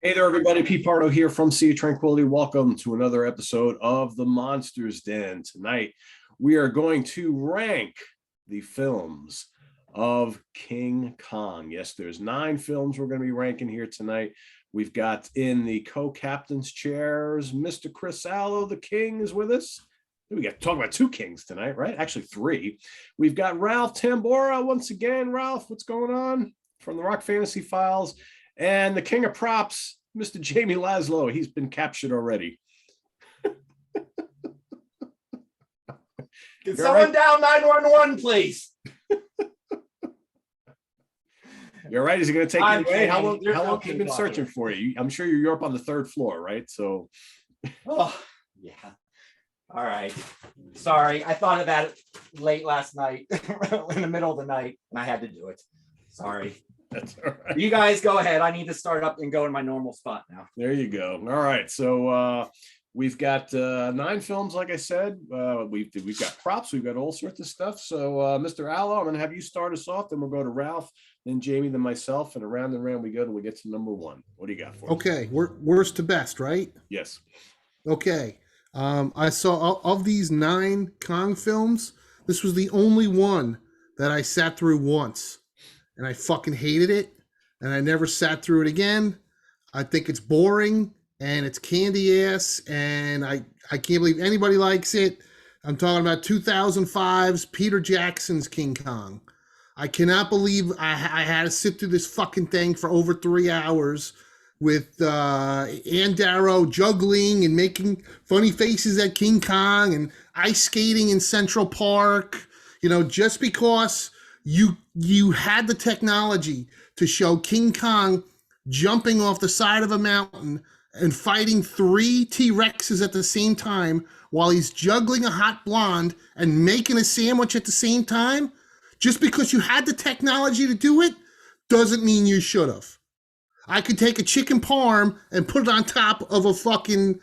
Hey there, everybody. Pete Pardo here from Sea of Tranquility. Welcome to another episode of The Monsters Den. Tonight, we are going to rank the films of King Kong. Yes, there's 9 films we're going to be ranking here tonight. We've got in the co-captain's chairs, Mr. Chris Laszlo, the king, is with us. We got to talk about 2 kings tonight, right? Actually, 3. We've got Ralph Tamborra once again. Ralph, what's going on? From the Rock Fantasy Files. And the king of props, Mr. Jamie Laszlo. He's been captured already. Can someone dial 911, please? You're right. Is he going to take you away? How long have you been searching here for you? I'm sure you're up on the 3rd floor, right? So, oh, yeah. All right. Sorry. I thought of that late last night, in the middle of the night, and I had to do it. Sorry. That's all right. You guys go ahead. I need to start up and go in my normal spot now. There you go. All right. So we've got 9 films, like I said. We've got props. We've got all sorts of stuff. So Mr. Laszlo, I'm going to have you start us off. Then we'll go to Ralph, then Jamie, then myself, and around and around we go till we get to number 1. What do you got for me? Okay, worst to best, right? Yes. Okay. I saw of these 9 Kong films, this was the only one that I sat through once. And I fucking hated it, and I never sat through it again. I think it's boring, and it's candy ass, and I can't believe anybody likes it. I'm talking about 2005's Peter Jackson's King Kong. I cannot believe I had to sit through this fucking thing for over 3 hours with Ann Darrow juggling and making funny faces at King Kong and ice skating in Central Park, just because you had the technology to show King Kong jumping off the side of a mountain and fighting 3 T-Rexes at the same time while he's juggling a hot blonde and making a sandwich at the same time. Just because you had the technology to do it doesn't mean you should have. I could take a chicken parm and put it on top of a fucking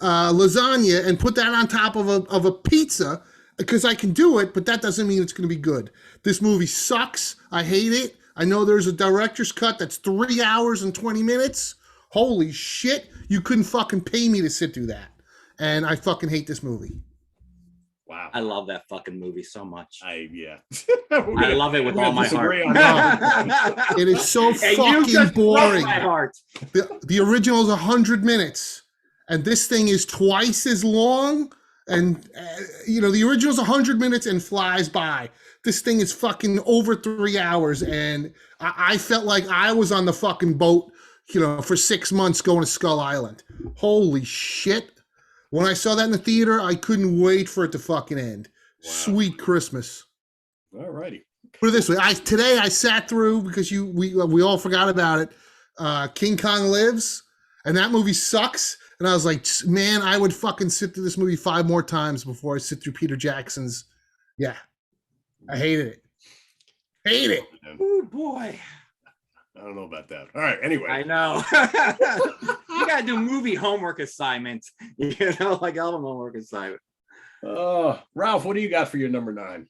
lasagna and put that on top of a pizza because I can do it, but that doesn't mean it's going to be good. This movie sucks. I hate it. I know there's a director's cut that's 3 hours and 20 minutes. Holy shit. You couldn't fucking pay me to sit through that. And I fucking hate this movie. Wow. I love that fucking movie so much. I love it with all my heart. It is so fucking boring. My heart. The original is 100 minutes. And this thing is twice as long. And, the original's 100 minutes and flies by. This thing is fucking over 3 hours. And I felt like I was on the fucking boat, for 6 months going to Skull Island. Holy shit. When I saw that in the theater, I couldn't wait for it to fucking end. Wow. Sweet Christmas. All righty. Put it this way. Today I sat through, because we all forgot about it, King Kong Lives. And that movie sucks. And I was like, man, I would fucking sit through this movie 5 more times before I sit through Peter Jackson's. Yeah. I hated it. Hate it. Oh, boy. I don't know about that. All right. Anyway. I know. You got to do movie homework assignments. Like album homework assignment. Ralph, what do you got for your number 9?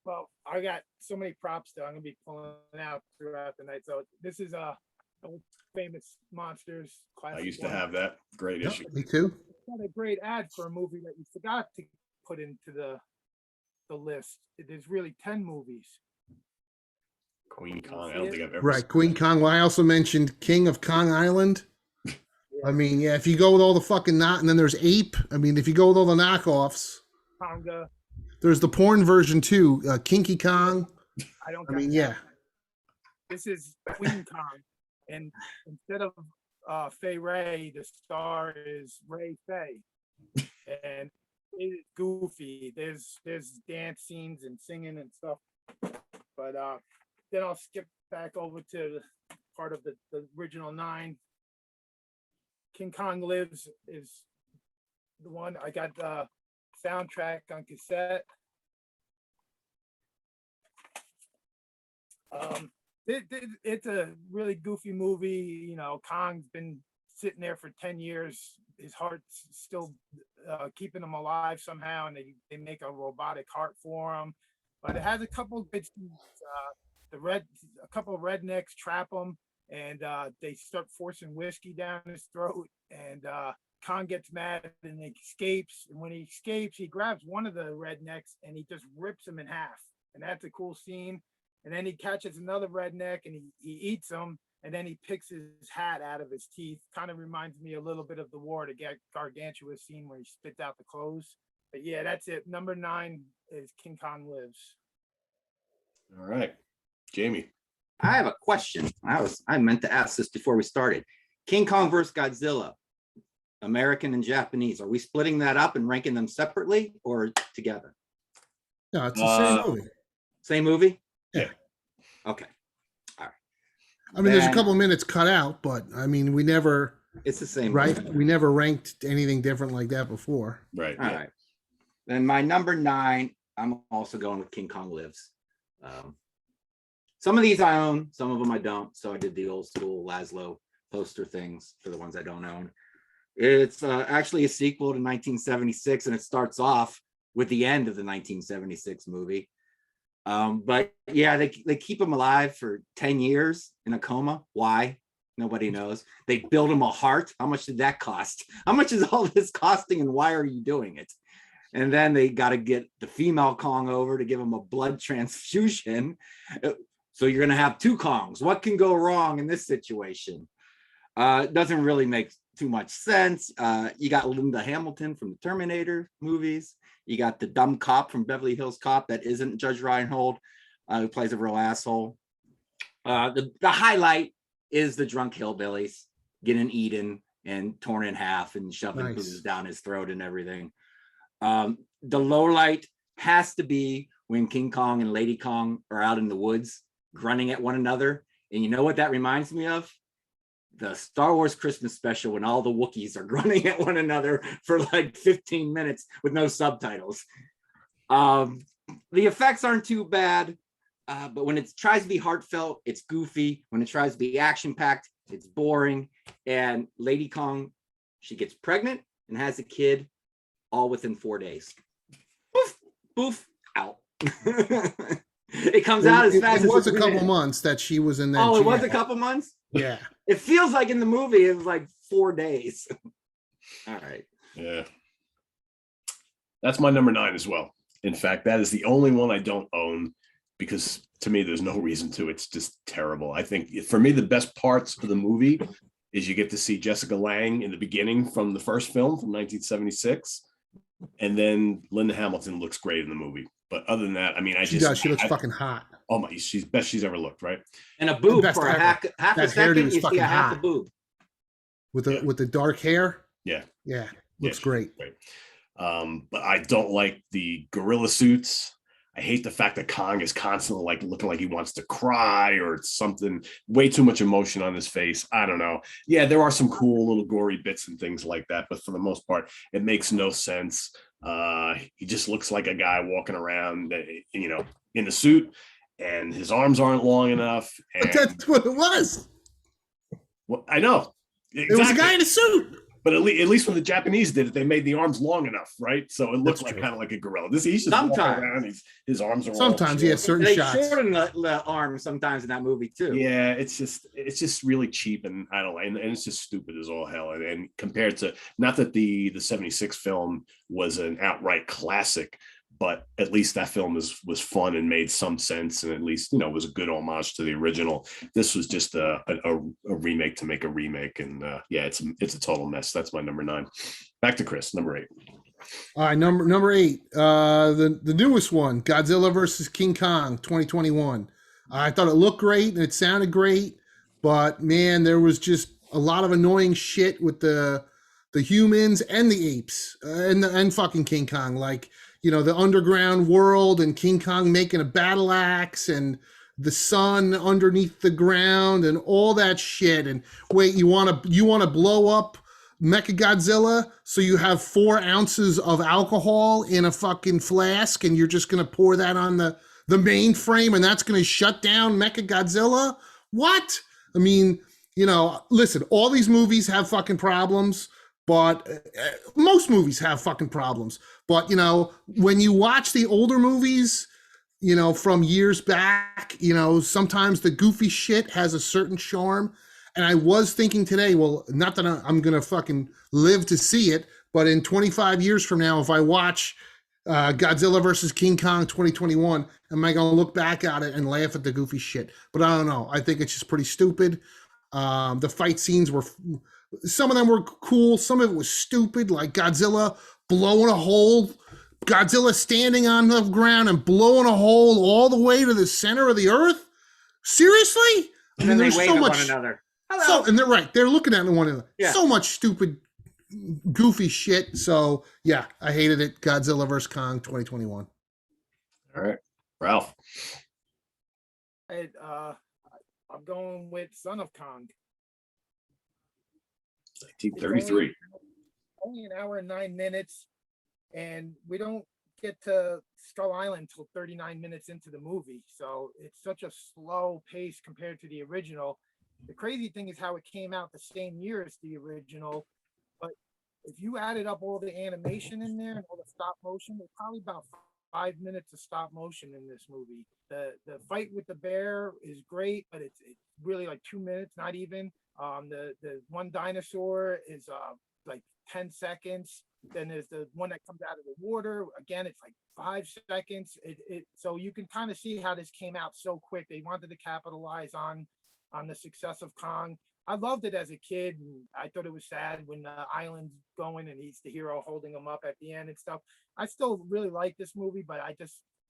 Well, I got so many props that I'm going to be pulling out throughout the night. So this is famous Monsters classic. I used to have that. Great issue. Me too. It's not a great ad for a movie that you forgot to put into the list. There's really 10 movies. Queen Kong. I don't think I've ever Right, Queen Kong. Well, I also mentioned King of Kong Island. Yeah. I mean, yeah, if you go with all the fucking and then there's Ape. I mean, if you go with all the knockoffs. Tonga. There's the porn version too, Kinky Kong. I mean, yeah. This is Queen Kong. And instead of Fay Ray, the star is Ray Fay. And it's goofy. There's dance scenes and singing and stuff. But then I'll skip back over to the part of the original 9. King Kong Lives is the one. I got the soundtrack on cassette. It's a really goofy movie. Kong's been sitting there for 10 years. His heart's still keeping him alive somehow, and they make a robotic heart for him. But it has a couple of good scenes. A couple of rednecks trap him, and they start forcing whiskey down his throat, and Kong gets mad and escapes. And when he escapes, he grabs one of the rednecks and he just rips him in half. And that's a cool scene. And then he catches another redneck and he eats him. And then he picks his hat out of his teeth. Kind of reminds me a little bit of the War to Get Gargantua scene where he spits out the clothes. But yeah, that's it. Number 9 is King Kong Lives. All right, Jamie. I have a question. I meant to ask this before we started. King Kong versus Godzilla, American and Japanese. Are we splitting that up and ranking them separately or together? No, it's the same movie. Same movie? Yeah. Okay. All right. I mean, there's a couple of minutes cut out, but I mean, we never. It's the same. Right? movie. We never ranked anything different like that before. Right. All right. Then my number 9, I'm also going with King Kong Lives. Some of these I own, some of them I don't. So I did the old school Laszlo poster things for the ones I don't own. It's actually a sequel to 1976, and it starts off with the end of the 1976 movie. But yeah, they keep him alive for 10 years in a coma. Why? Nobody knows. They build him a heart. How much did that cost? How much is all this costing, and why are you doing it? And then they got to get the female Kong over to give him a blood transfusion. So you're going to have 2 Kongs. What can go wrong in this situation? It doesn't really make too much sense. You got Linda Hamilton from the Terminator movies. You got the dumb cop from Beverly Hills Cop that isn't Judge Reinhold, who plays a real asshole. The highlight is the drunk hillbillies getting eaten and torn in half and shoving booze down his throat and everything. The low light has to be when King Kong and Lady Kong are out in the woods grunting at one another. And you know what that reminds me of? The Star Wars Christmas special when all the Wookiees are grunting at one another for like 15 minutes with no subtitles. The effects aren't too bad, but when it tries to be heartfelt, it's goofy. When it tries to be action-packed, it's boring. And Lady Kong, she gets pregnant and has a kid all within 4 days. Poof, poof, out. It comes out as fast as it was a couple months that she was in that. Oh, it was a couple months? Yeah. It feels like in the movie it was like 4 days. All right. Yeah. That's my number 9 as well. In fact, that is the only one I don't own because to me, there's no reason to. It's just terrible. I think for me, the best parts of the movie is you get to see Jessica Lange in the beginning from the first film from 1976. And then Linda Hamilton looks great in the movie. But other than that, I mean, she looks fucking hot. Oh my, she's best she's ever looked, right? And a boob Best for ever. half a second, you see a half a hot. boob. With the dark hair. Yeah. Yeah. Looks great. But I don't like the gorilla suits. I hate the fact that Kong is constantly like looking like he wants to cry or something, way too much emotion on his face. I don't know. Yeah, there are some cool little gory bits and things like that, but for the most part, it makes no sense. He just looks like a guy walking around, in a suit, and his arms aren't long enough. And that's what it was. Well, I know. Exactly. It was a guy in a suit. But at least when the Japanese did it, they made the arms long enough, right? So it looks That's like true. kind of like a gorilla. He's just walking around. His arms are sometimes, all yeah, certain They shots. shorten the arm sometimes in that movie too. Yeah, it's just really cheap, and I don't know, and it's just stupid as all hell. And compared to, not that the 76 film was an outright classic, but at least that film was fun and made some sense, and at least was a good homage to the original. This was just a remake to make a remake, and it's a total mess. That's my number 9. Back to Chris, number 8. All right, number 8, the newest one, Godzilla versus King Kong, 2021. I thought it looked great and it sounded great, but man, there was just a lot of annoying shit with the humans and the apes and fucking King Kong, like. The underground world and King Kong making a battle axe and the sun underneath the ground and all that shit. And wait, you want to blow up Mecha-Godzilla so you have 4 ounces of alcohol in a fucking flask and you're just going to pour that on the mainframe and that's going to shut down Mecha-Godzilla? What? I mean, listen, all these movies have fucking problems. But most movies have fucking problems. But, when you watch the older movies, from years back. Sometimes the goofy shit has a certain charm. And I was thinking today, well, not that I'm going to fucking live to see it, but in 25 years from now, if I watch Godzilla versus King Kong 2021, am I going to look back at it and laugh at the goofy shit? But I don't know. I think it's just pretty stupid. The fight scenes some of them were cool. Some of it was stupid, like Godzilla blowing a hole. Godzilla standing on the ground and blowing a hole all the way to the center of the earth. Seriously? And then they there's wave so at much. one another. Hello. And they're right. They're looking at one another. Yeah. So much stupid, goofy shit. So yeah, I hated it. Godzilla vs. Kong 2021. All right, Ralph. I'm going with Son of Kong. 1933. Only an hour and 9 minutes, and we don't get to Skull Island until 39 minutes into the movie. So it's such a slow pace compared to the original. The crazy thing is how it came out the same year as the original, but if you added up all the animation in there and all the stop motion, there's probably about 5 minutes of stop motion in this movie. The fight with the bear is great, but it's really like 2 minutes, not even. The one dinosaur is like 10 seconds. Then there's the one that comes out of the water. Again, it's like 5 seconds. So you can kind of see how this came out so quick. They wanted to capitalize on the success of Kong. I loved it as a kid, and I thought it was sad when the island's going and he's the hero holding him up at the end and stuff. I still really like this movie, but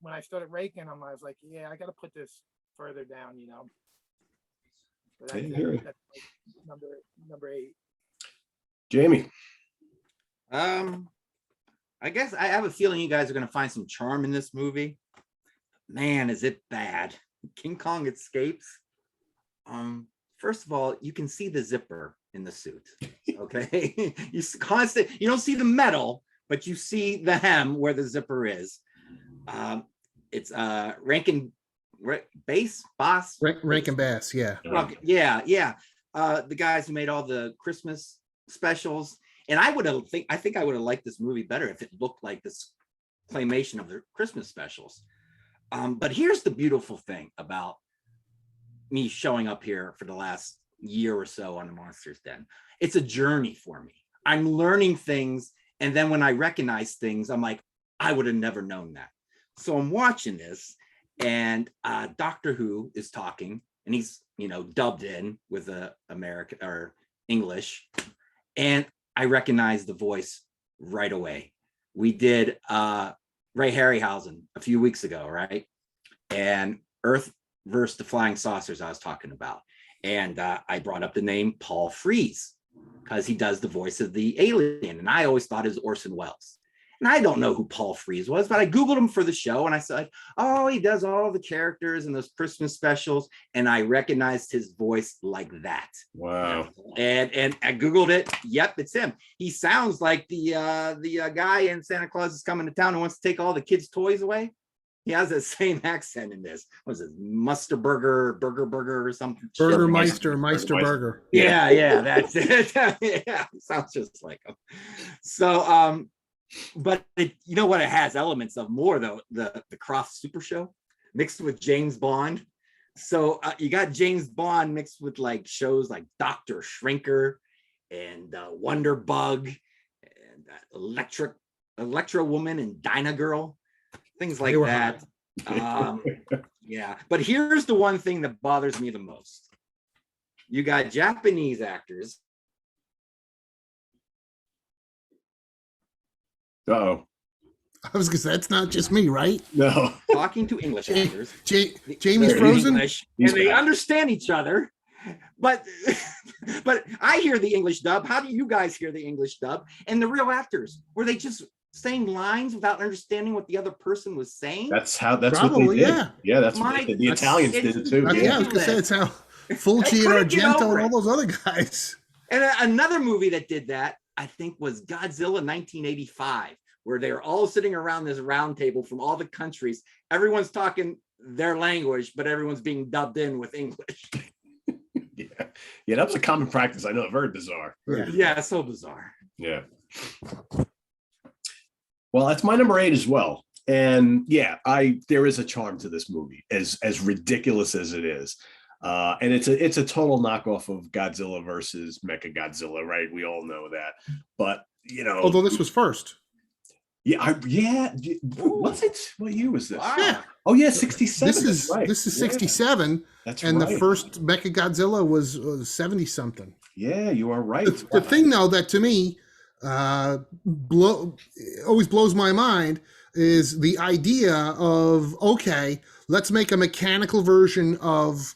when I started raking them, I was like, yeah, I got to put this further down, But that's number 8. Jamie. I guess I have a feeling you guys are going to find some charm in this movie. Man, is it bad. King Kong escapes. First of all, you can see the zipper in the suit. Okay. You don't see the metal, but you see the hem where the zipper is. It's Rankin Bass. Rankin Bass, yeah. Yeah. The guys who made all the Christmas specials. And I think I would have liked this movie better if it looked like this claymation of the Christmas specials. But here's the beautiful thing about me showing up here for the last year or so on the Monsters Den. It's a journey for me. I'm learning things, and then when I recognize things, I'm like, I would have never known that. So I'm watching this, and Doctor Who is talking, and he's dubbed in with American or English, and I recognize the voice right away. We did Ray Harryhausen a few weeks ago, right? And Earth versus the Flying Saucers I was talking about. And I brought up the name Paul Frees because he does the voice of the alien. And I always thought it was Orson Welles. And I don't know who Paul Frees was, but I Googled him for the show and I said, oh, he does all the characters in those Christmas specials. And I recognized his voice like that. Wow. And I Googled it. Yep, it's him. He sounds like the guy in Santa Claus is Coming to Town who wants to take all the kids' toys away. He has the same accent in this. What was it? Burger or something? Meister Burger. Yeah, that's it. Yeah, sounds just like him. So, but you know what? It has elements of more though. The Croft Super Show mixed with James Bond. So you got James Bond mixed with like shows like Dr. Shrinker and Wonder Bug and Electra Woman and Dyna Girl. Things like that. Yeah, but here's the one thing that bothers me the most. You got Japanese actors. Uh-oh. I was gonna say that's not just me, right? No. Talking to English actors. Jamie's frozen. English, and they understand each other. But I hear the English dub. How do you guys hear the English dub? And the real actors, were they just saying lines without understanding what the other person was saying? That's what they did. Yeah. Yeah, that's what the Italians did it too. Yeah, I was gonna say it's how Fulci and Argento and all those other guys. And another movie that did that, I think, was Godzilla 1985, where they're all sitting around this round table from all the countries. Everyone's talking their language, but everyone's being dubbed in with English. Yeah, that was a common practice. I know, very bizarre. Yeah, so bizarre. Yeah. Well, that's my number 8 as well. And yeah, there is a charm to this movie, as ridiculous as it is. And it's a total knockoff of Godzilla versus Mecha-Godzilla, right? We all know that. But Although this was first. Yeah, what's it? What year was this? Wow. Yeah. Oh yeah, 67. This is 67. That's and right. the first Mecha-Godzilla was 70 something. Yeah, you are right. The thing though that to me always blows my mind is the idea of, okay, let's make a mechanical version of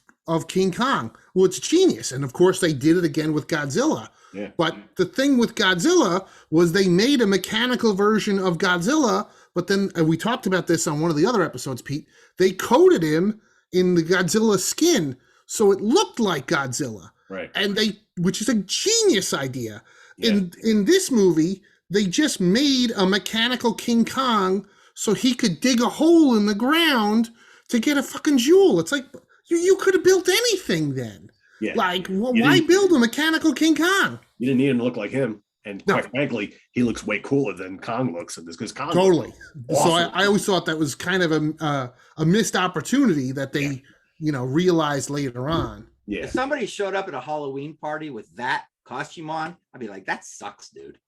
King Kong. Well, it's genius. And of course they did it again with Godzilla. Yeah. But the thing with Godzilla was they made a mechanical version of Godzilla, but then, and we talked about this on one of the other episodes, Pete, they coated him in the Godzilla skin so it looked like Godzilla. Right. And which is a genius idea. Yeah. In this movie, they just made a mechanical King Kong so he could dig a hole in the ground to get a fucking jewel. It's like, you could have built anything then. Yeah. Like, why build a mechanical King Kong? You didn't need him to look like him. And No. quite frankly, he looks way cooler than Kong looks in this, because Kong Totally. looks So awesome. I always thought that was kind of a missed opportunity that they, realized later on. Yeah. If somebody showed up at a Halloween party with that costume on, I'd be like, that sucks, dude.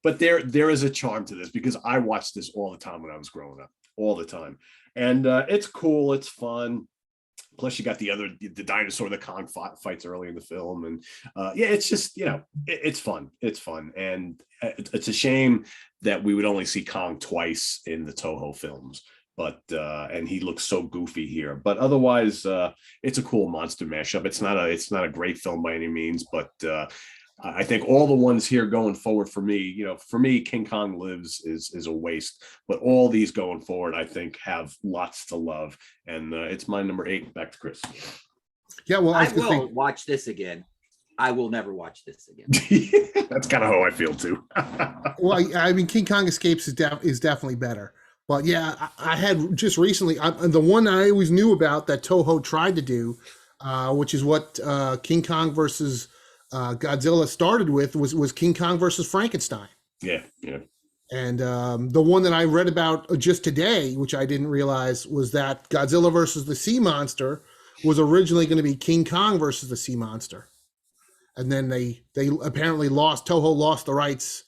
But there is a charm to this, because I watched this all the time when I was growing up, all the time. And it's cool. It's fun. Plus, you got the dinosaur that Kong fights early in the film, and it's just it's fun. It's fun, and it's a shame that we would only see Kong twice in the Toho films. But and he looks so goofy here. But otherwise, it's a cool monster mashup. It's not a great film by any means, but I think all the ones here going forward for me, King Kong Lives is a waste, but all these going forward, I think, have lots to love. And it's my number 8. Back to Chris. Yeah, well, I will watch this again. I will never watch this again. That's kind of how I feel too. Well, I mean, King Kong Escapes is definitely better. But yeah, I had just recently, the one I always knew about that Toho tried to do, which is what King Kong versus Godzilla started with, was King Kong versus Frankenstein. Yeah. And the one that I read about just today, which I didn't realize, was that Godzilla versus the Sea Monster was originally going to be King Kong versus the Sea Monster. And then they apparently Toho lost the rights,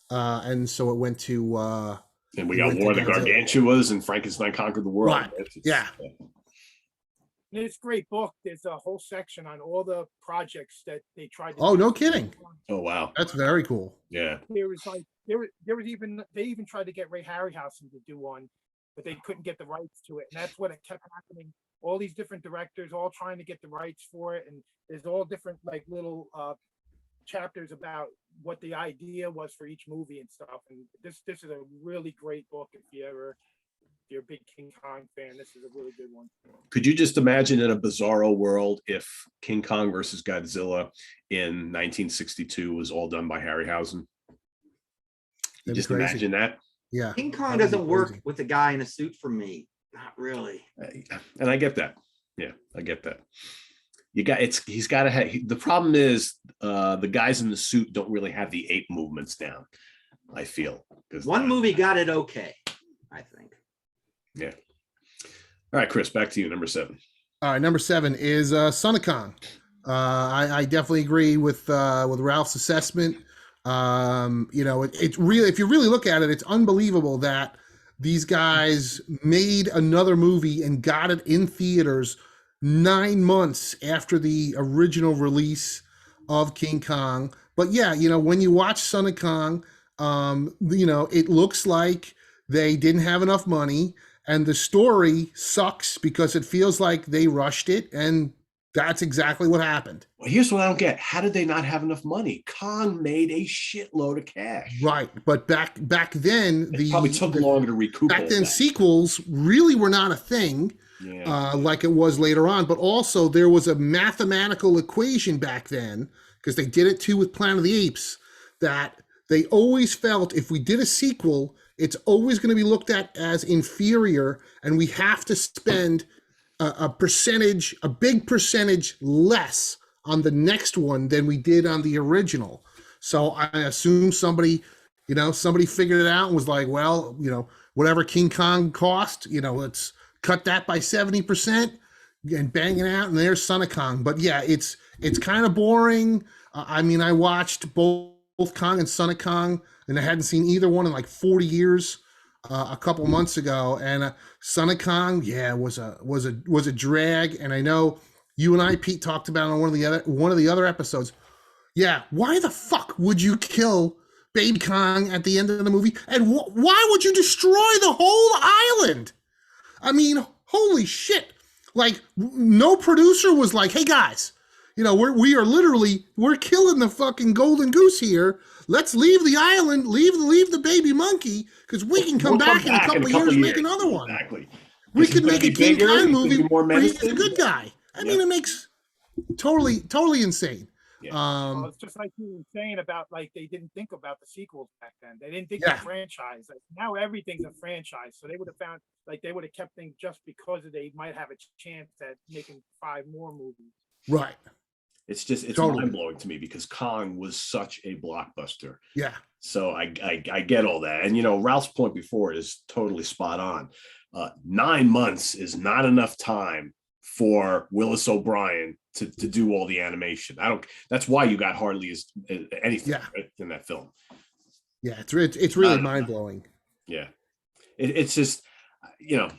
and so it went to... and we got War of the Gargantuas, and Frankenstein Conquered the World. Right. Yeah. In this great book, there's a whole section on all the projects that they tried to Oh, do. no kidding. Oh, wow. That's very cool. Yeah. There was they even tried to get Ray Harryhausen to do one, but they couldn't get the rights to it. And that's what it kept happening. All these different directors all trying to get the rights for it. And there's all different like little chapters about what the idea was for each movie and stuff. And this is a really great book if you're a big King Kong fan. This is a really good one. Could you just imagine in a bizarro world if King Kong versus Godzilla in 1962 was all done by Harryhausen? Just crazy. imagine that. Yeah. King Kong doesn't work with a guy in a suit for me. Not really. And I get that. Yeah, I get that. He's got to have, the problem is the guys in the suit don't really have the ape movements down, I feel. One movie got it okay, I think. Yeah. All right, Chris, back to you, number 7. All right, number 7 is Son of Kong. I definitely agree with Ralph's assessment. It's really, if you really look at it, it's unbelievable that these guys made another movie and got it in theaters 9 months after the original release of King Kong. But yeah, when you watch Son of Kong, it looks like they didn't have enough money, and the story sucks because it feels like they rushed it, and that's exactly what happened. Well, here's what I don't get. How did they not have enough money? Kong made a shitload of cash. Right, but back then, It probably took longer to recoup. Back then, sequels really were not a thing. Yeah. Like it was later on, but also there was a mathematical equation back then, because they did it too with Planet of the Apes, that they always felt if we did a sequel, it's always going to be looked at as inferior, and we have to spend a big percentage less on the next one than we did on the original. So I assume somebody You know, somebody figured it out and was like, well, you know, whatever King Kong cost, you know, let's cut that by 70% and bang it out. And there's Son of Kong. But yeah, it's kind of boring. I mean, I watched both Kong and Son of Kong, and I hadn't seen either one in like 40 years. A couple months ago, and Son of Kong, yeah, was a drag. And I know you and I, Pete, talked about on one of the other episodes. Yeah, why the fuck would you kill Baby Kong at the end of the movie? And why would you destroy the whole island? I mean, holy shit! Like, no producer was like, "Hey guys, you know, we're killing the fucking golden goose here. Let's leave the island, leave the baby monkey, because we can come back in a couple of years and make another one. Exactly. We could make a King Kong movie where he's a menacing. good guy." I mean, it makes totally insane. Yeah. Well, it's just like you were saying about, like, they didn't think about the sequels back then. They didn't think of franchise. Like, now everything's a franchise. So they would have found, like, they would have kept things just because they might have a chance at making 5 more movies. Right. It's Totally. mind blowing to me because Kong was such a blockbuster. Yeah. So I get all that. And, you know, Ralph's point before is totally spot on. 9 months is not enough time for Willis O'Brien to do all the animation. That's why you got hardly anything right, in that film. Yeah, it's really mind blowing. Yeah, it's just, you know,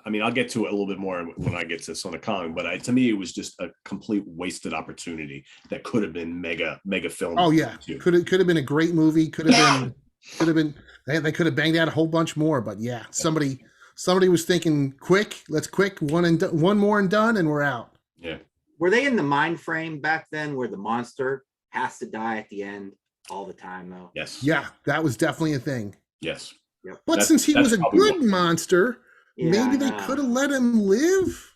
I mean, I'll get to it a little bit more when I get to Son of Kong, but to me, it was just a complete wasted opportunity that could have been mega film. Oh yeah, could have been a great movie. Could have been. They could have banged out a whole bunch more, but yeah, somebody was thinking, let's one more and done, and we're out. Yeah. Were they in the mind frame back then where the monster has to die at the end all the time, though? Yes. Yeah, that was definitely a thing. Yes. Yep. But since he was a good monster, maybe they could have let him live.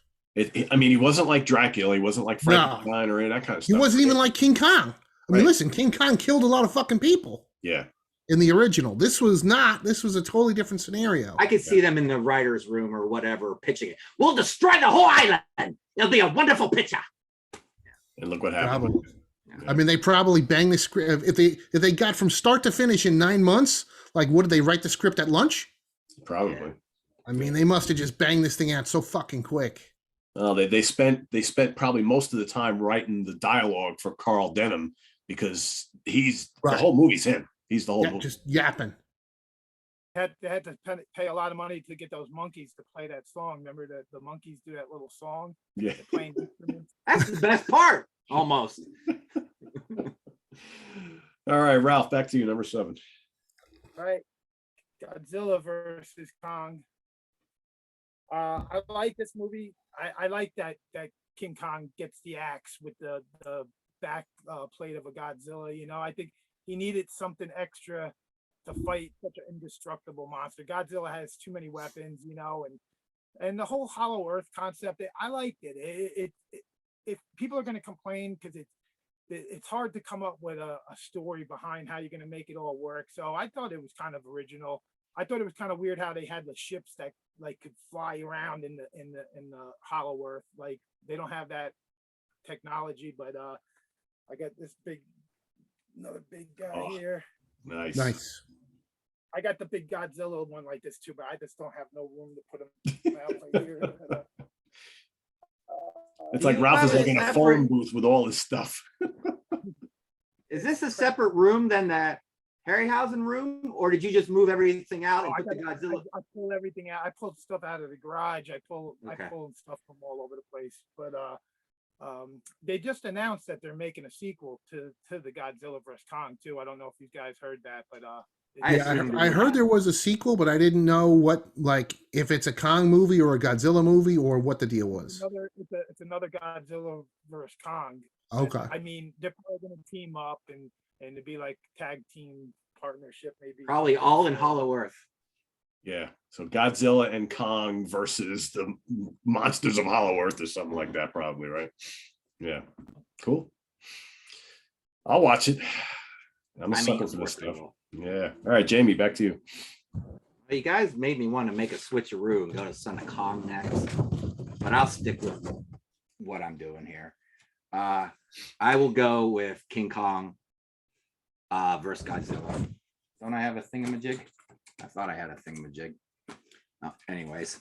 I mean, he wasn't like Dracula. He wasn't like Frankenstein or any of that kind of stuff. He wasn't even like King Kong. I mean, listen, King Kong killed a lot of fucking people. Yeah. In the original, this was a totally different scenario. I could see them in the writer's room or whatever pitching it. We'll destroy the whole island. It'll be a wonderful picture. And look what happened. Yeah. I mean, they probably banged the script. If they got from start to finish in 9 months, like, what did they write the script at lunch? Probably. Yeah. I mean, they must have just banged this thing out so fucking quick. Well, they spent probably most of the time writing the dialogue for Carl Denham because the whole movie's him. He's the whole movie. Just yapping. They had to pay a lot of money to get those monkeys to play that song. Remember that the monkeys do that little song? Yeah. Playing instruments. That's the best part, almost. All right, Ralph, back to you, number 7. All right. Godzilla versus Kong. I like this movie. I like that King Kong gets the axe with the back plate of a Godzilla. You know, I think he needed something extra to fight such an indestructible monster. Godzilla has too many weapons, you know, and the whole Hollow Earth concept. I liked it. If people are going to complain because it's hard to come up with a story behind how you're going to make it all work. So I thought it was kind of original. I thought it was kind of weird how they had the ships that like could fly around in the Hollow Earth. Like, they don't have that technology, but I got this another big guy here. Nice. I got the big Godzilla one like this too, but I just don't have no room to put him out like here. It's like Ralph is like in a phone booth with all his stuff. Is this a separate room than that Harryhausen room, or did you just move everything out and put the Godzilla? I pulled everything out. I pulled stuff out of the garage. I pulled stuff from all over the place. But they just announced that they're making a sequel to the Godzilla vs. Kong too. I don't know if you guys heard that, but I heard there was a sequel, but I didn't know what, like, if it's a Kong movie or a Godzilla movie or what the deal was. It's another Godzilla vs. Kong. Okay. I mean, they're probably going to team up and it'd be like tag team partnership, maybe. Probably all in Hollow Earth. Yeah. So Godzilla and Kong versus the monsters of Hollow Earth or something like that, probably, right? Yeah. Cool. I'll watch it. I'm a sucker for this stuff. Yeah. All right, Jamie, back to you. Well, you guys made me want to make a switcheroo and go to Son of Kong next, but I'll stick with what I'm doing here. I will go with King Kong versus Godzilla. Don't I have a thingamajig? I thought I had a thingamajig. Oh, anyways.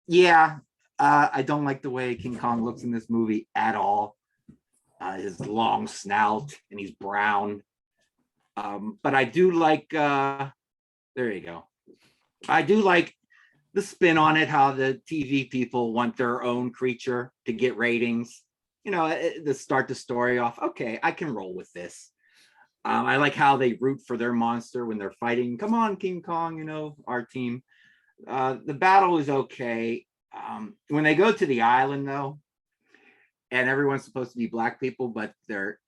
Yeah, I don't like the way King Kong looks in this movie at all. His long snout and he's brown. But I do like, there you go. I do like the spin on it, how the TV people want their own creature to get ratings. You know, to start the story off, okay, I can roll with this. I like how they root for their monster when they're fighting. Come on, King Kong, you know, our team. The battle is okay. When they go to the island, though, and everyone's supposed to be black people, but they're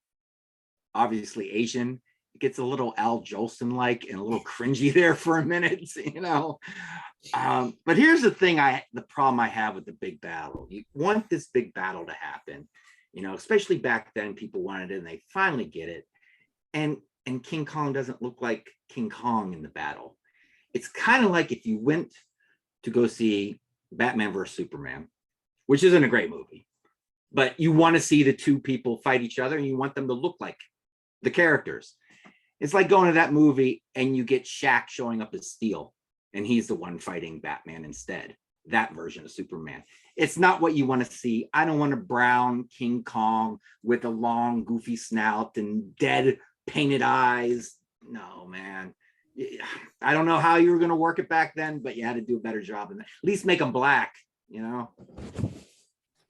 obviously Asian, it gets a little Al Jolson-like and a little cringy there for a minute, you know. But here's the problem I have with the big battle. You want this big battle to happen, you know, especially back then, people wanted it and they finally get it. And King Kong doesn't look like King Kong in the battle. It's kind of like if you went to go see Batman versus Superman, which isn't a great movie, but you want to see the two people fight each other and you want them to look like the characters. It's like going to that movie and you get Shaq showing up as Steel and he's the one fighting Batman instead. That version of Superman. It's not what you want to see. I don't want a brown King Kong with a long goofy snout and dead painted eyes. No, man. I don't know how you were going to work it back then, but you had to do a better job than that. At least make them black, you know?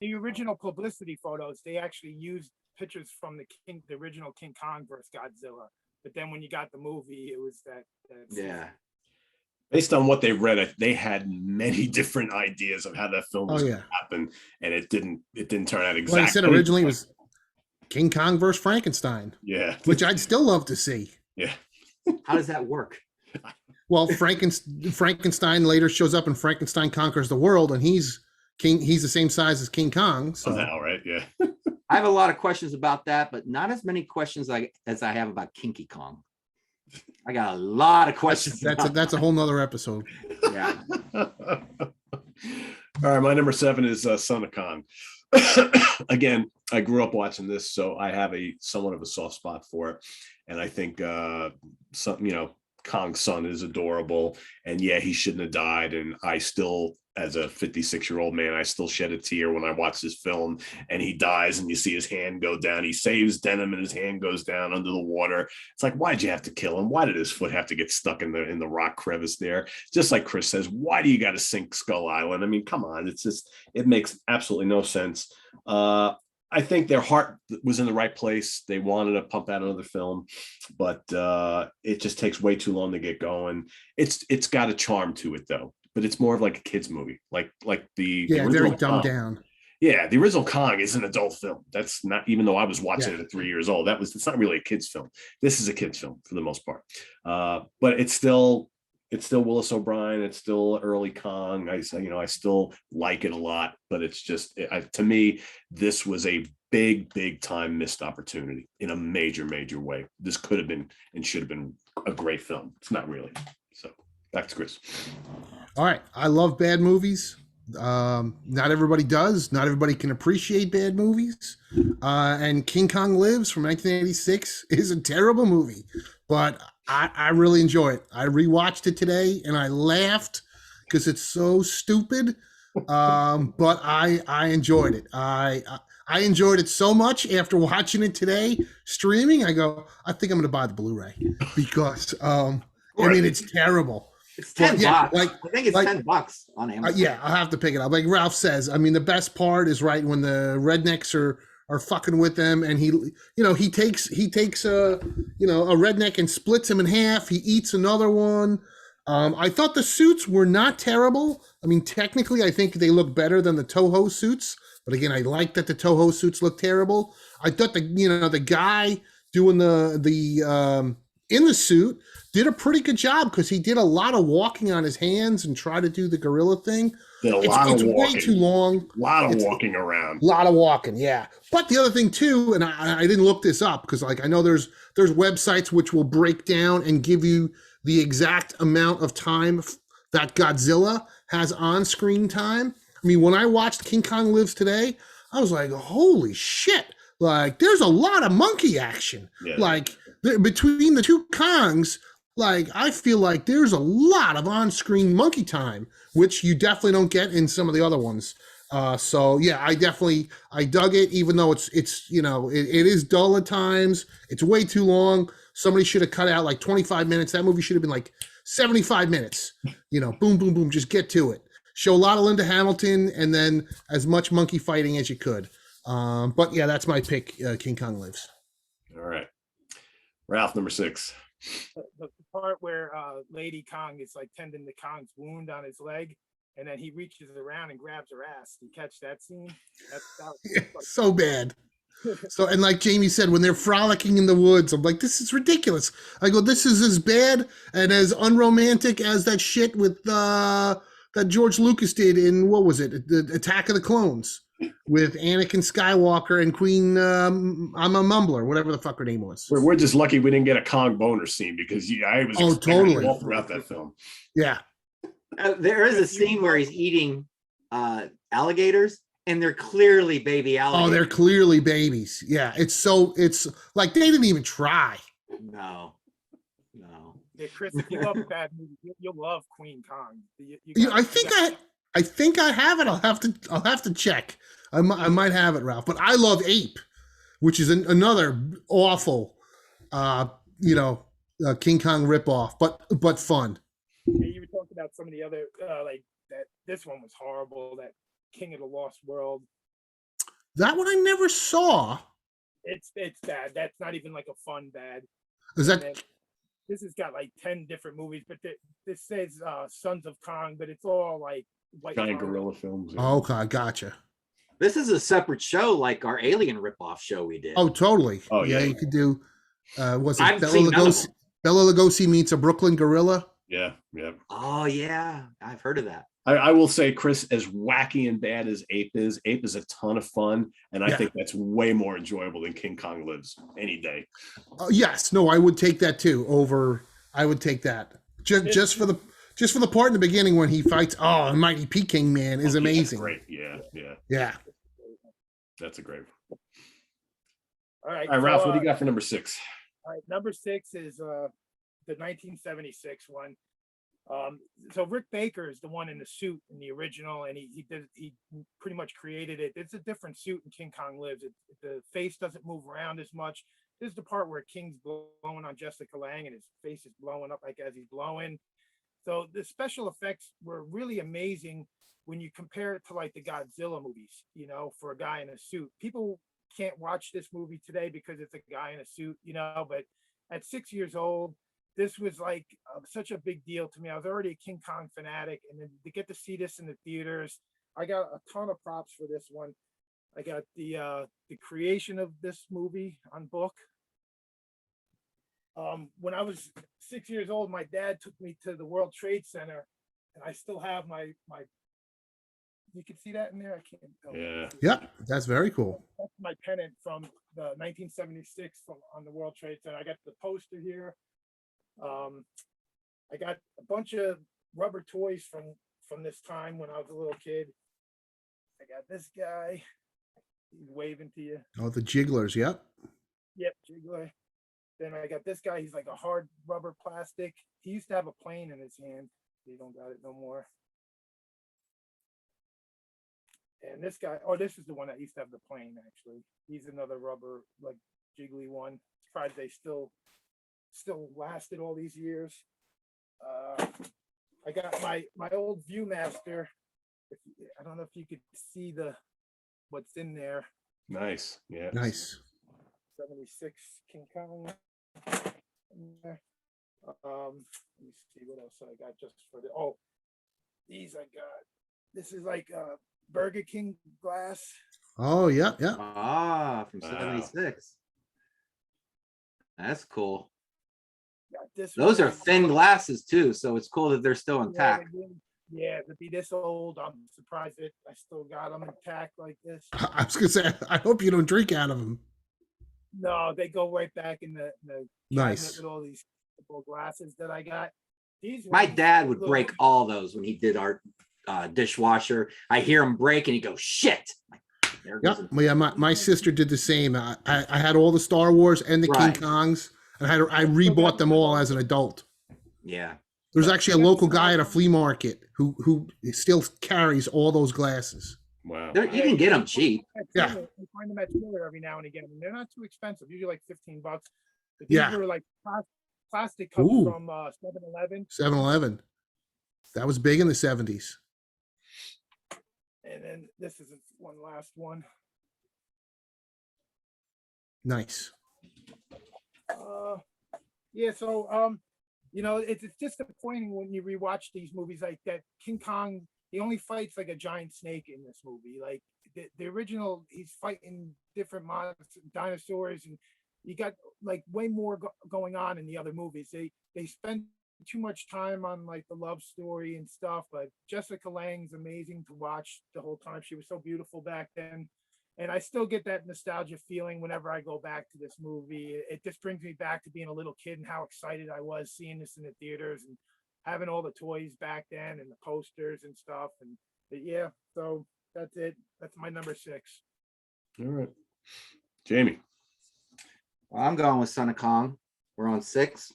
The original publicity photos, they actually used pictures from the original King Kong versus Godzilla. But then when you got the movie, it was that yeah. Based on what they read, they had many different ideas of how that film was going to happen, and it didn't turn out exactly. Like I said originally, it was King Kong versus Frankenstein. Yeah, which I'd still love to see. Yeah. How does that work? Well, Frankenstein later shows up and Frankenstein conquers the world, and he's the same size as King Kong. So now, right? Yeah. I have a lot of questions about that, but not as many questions as I have about Kinky Kong. I got a lot of questions. That's a whole nother episode. Yeah. All right, my number 7 is Son of Kong. Again, I grew up watching this, so I have somewhat of a soft spot for it, and I think Kong's son is adorable, and yeah, he shouldn't have died. And I still, as a 56-year-old man, I still shed a tear when I watch this film and he dies and you see his hand go down. He saves Denim and his hand goes down under the water. It's like, why'd you have to kill him? Why did his foot have to get stuck in the rock crevice there? Just like Chris says, why do you got to sink Skull Island? I mean, come on. It makes absolutely no sense. I think their heart was in the right place. They wanted to pump out another film, but it just takes way too long to get going. It's got a charm to it though, but it's more of like a kid's movie, like the very dumbed down. Yeah, the original Kong is an adult film. That's not, even though I was watching it at 3 years old, it's not really a kid's film. This is a kid's film for the most part, but it's still Willis O'Brien. It's still early Kong. I still like it a lot, but it's just, to me, this was a big time missed opportunity in a major way. This could have been and should have been a great film. It's not really. So back to Chris. All right. I love bad movies. Not everybody does. Not everybody can appreciate bad movies. And King Kong Lives from 1986 is a terrible movie, but I really enjoy it. I rewatched it today and I laughed because it's so stupid. But I enjoyed it. I enjoyed it so much after watching it today streaming. I go, I think I'm going to buy the Blu-ray because it's terrible. It's $10. I think it's $10 on Amazon. Yeah, I'll have to pick it up. Like Ralph says, I mean, the best part is right when the rednecks are fucking with them, and he takes a redneck and splits him in half. He eats another one. I thought the suits were not terrible. I mean, technically, I think they look better than the Toho suits. But again, I like that the Toho suits look terrible. I thought the guy doing the in the suit did a pretty good job because he did a lot of walking on his hands and try to do the gorilla thing. It's way too long. A lot of walking around. A lot of walking, yeah. But the other thing too, and I didn't look this up because I know there's websites which will break down and give you the exact amount of time that Godzilla has on screen time. I mean, when I watched King Kong Lives today, I was like, holy shit. Like, there's a lot of monkey action. Yeah. Like, between the two Kongs, like I feel like there's a lot of on-screen monkey time, which you definitely don't get in some of the other ones. So yeah, I dug it, even though it's it is dull at times. It's way too long. Somebody should have cut out like 25 minutes. That movie should have been like 75 minutes. Boom, boom, boom, just get to it. Show a lot of Linda Hamilton and then as much monkey fighting as you could. But yeah, that's my pick. King Kong Lives. All right, Ralph, number 6. The part where Lady Kong is like tending to Kong's wound on his leg, and then he reaches around and grabs her ass. You catch that scene? That was So bad. So, and like Jamie said, when they're frolicking in the woods, I'm like, this is ridiculous. I go, this is as bad and as unromantic as that shit with that George Lucas did in, what was it? The Attack of the Clones with Anakin Skywalker and Queen, I'm a mumbler, whatever the fuck her name was. We're just lucky we didn't get a Kong boner scene because I was totally all throughout that film. Yeah. There is a scene where he's eating alligators, and they're clearly baby alligators. Oh, they're clearly babies. Yeah, it's like they didn't even try. No. Yeah, Chris, if you love bad movies, you'll love Queen Kong. I think I have it. I'll have to check. I might have it, Ralph. But I love Ape, which is another awful, King Kong ripoff, but fun. Yeah, you were talking about some of the other like that. This one was horrible. That King of the Lost World. That one I never saw. It's bad. That's not even like a fun bad. Is that? This has got like 10 different movies, but this says Sons of Kong, but it's all like white Giant gorilla films. Yeah. Oh, okay, gotcha. This is a separate show, like our Alien ripoff show we did. Oh, totally. Oh, yeah. You could do. Was it I've Bela seen none of Lugosi? Bela Lugosi meets a Brooklyn gorilla. Yeah. Oh yeah, I've heard of that. I will say, Chris, as wacky and bad as Ape is a ton of fun, and I think that's way more enjoyable than King Kong Lives any day. Yes, no, I would take that too. I would take that just for the part in the beginning when he fights. Oh, Mighty Peking Man is amazing. Great, yeah. That's a great one. All right, Ralph, what do you got for number 6? All right, number 6 is the 1976 one. So Rick Baker is the one in the suit in the original, and he pretty much created it. It's a different suit in King Kong Lives. The face doesn't move around as much. This is the part where King's blowing on Jessica Lange, and his face is blowing up like as he's blowing. So the special effects were really amazing when you compare it to like the Godzilla movies, for a guy in a suit. People can't watch this movie today because it's a guy in a suit, but at 6 years old, this was like such a big deal to me. I was already a King Kong fanatic, and then to get to see this in the theaters, I got a ton of props for this one. I got the creation of this movie on book. When I was 6 years old, my dad took me to the World Trade Center, and I still have my. You can see that in there. I can't tell. Yeah, that's very cool. That's my pennant from the 1976 on the World Trade Center. I got the poster here. I got a bunch of rubber toys from this time when I was a little kid. I got this guy. He's waving to you. Oh, the Jigglers. Yep. Yep, Jiggler. Then I got this guy. He's like a hard rubber plastic. He used to have a plane in his hand. He don't got it no more. And this guy, this is the one that used to have the plane, actually. He's another rubber, like, jiggly one. Surprised they still lasted all these years. I got my old Viewmaster. I don't know if you could see what's in there. Nice. Yeah. Nice. 76 King Kong. Let me see what else I got just for these I got. This is like Burger King glass. Oh, yeah. From 76. That's cool. Those are thin glasses too, so it's cool that they're still intact. Yeah, to be this old, I'm surprised that I still got them intact like this. I was gonna say, I hope you don't drink out of them. No, they go right back in the nice with all these glasses that I got. My dad would break all those when he did our dishwasher. I hear him break and he goes, shit. Yeah, my sister did the same. I had all the Star Wars and the King Kongs. And I rebought them all as an adult. Yeah. There's actually a local guy at a flea market who still carries all those glasses. Wow. You can get them cheap. Yeah. You find them at Tiller every now and again, and they're not too expensive. Usually like $15. But these Yeah. were like plastic cups Ooh. from 7-Eleven. 7-Eleven. That was big in the 70s. And then this is one last one. Nice. Yeah, so you know, it's disappointing when you rewatch these movies like that. King Kong, he only fights like a giant snake in this movie. Like the original, he's fighting different monsters, dinosaurs, and you got like way more going on in the other movies. They spend too much time on like the love story and stuff, but Jessica Lange's amazing to watch the whole time. She was so beautiful back then. And I still get that nostalgia feeling whenever I go back to this movie. It just brings me back to being a little kid and how excited I was seeing this in the theaters and having all the toys back then and the posters and stuff. And yeah, so that's it. That's my number 6. All right. Jamie. Well, I'm going with Son of Kong. We're on 6.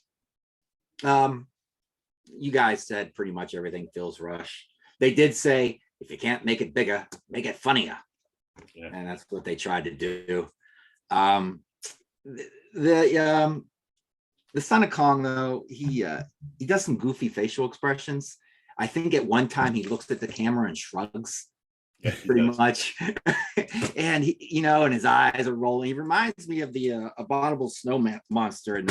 You guys said pretty much everything. Feels Rush. They did say, if you can't make it bigger, make it funnier. Yeah. And that's what they tried to do. The Son of Kong, though, he does some goofy facial expressions. I think at one time he looks at the camera and shrugs, pretty much, and he, you know, and his eyes are rolling. He reminds me of the abominable snow monster in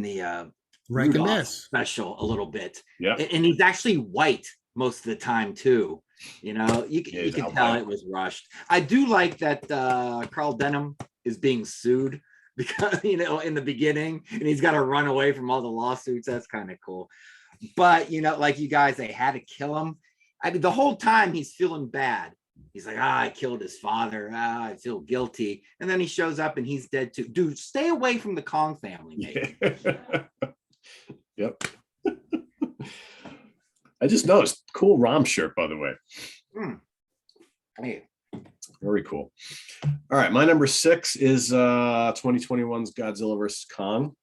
the Rudolph special a little bit. Yeah, and he's actually white most of the time too. You know, you can tell it was rushed. I do like that Carl Denham is being sued because, you know, in the beginning, and he's got to run away from all the lawsuits. That's kind of cool. But, you know, like you guys, they had to kill him. I mean, the whole time he's feeling bad. He's like, I killed his father. I feel guilty. And then he shows up and he's dead too. Dude, stay away from the Kong family, mate. Yep. I just noticed, cool Rom shirt, by the way. Hey. Very cool. All right, my number 6 is 2021's Godzilla vs. Kong,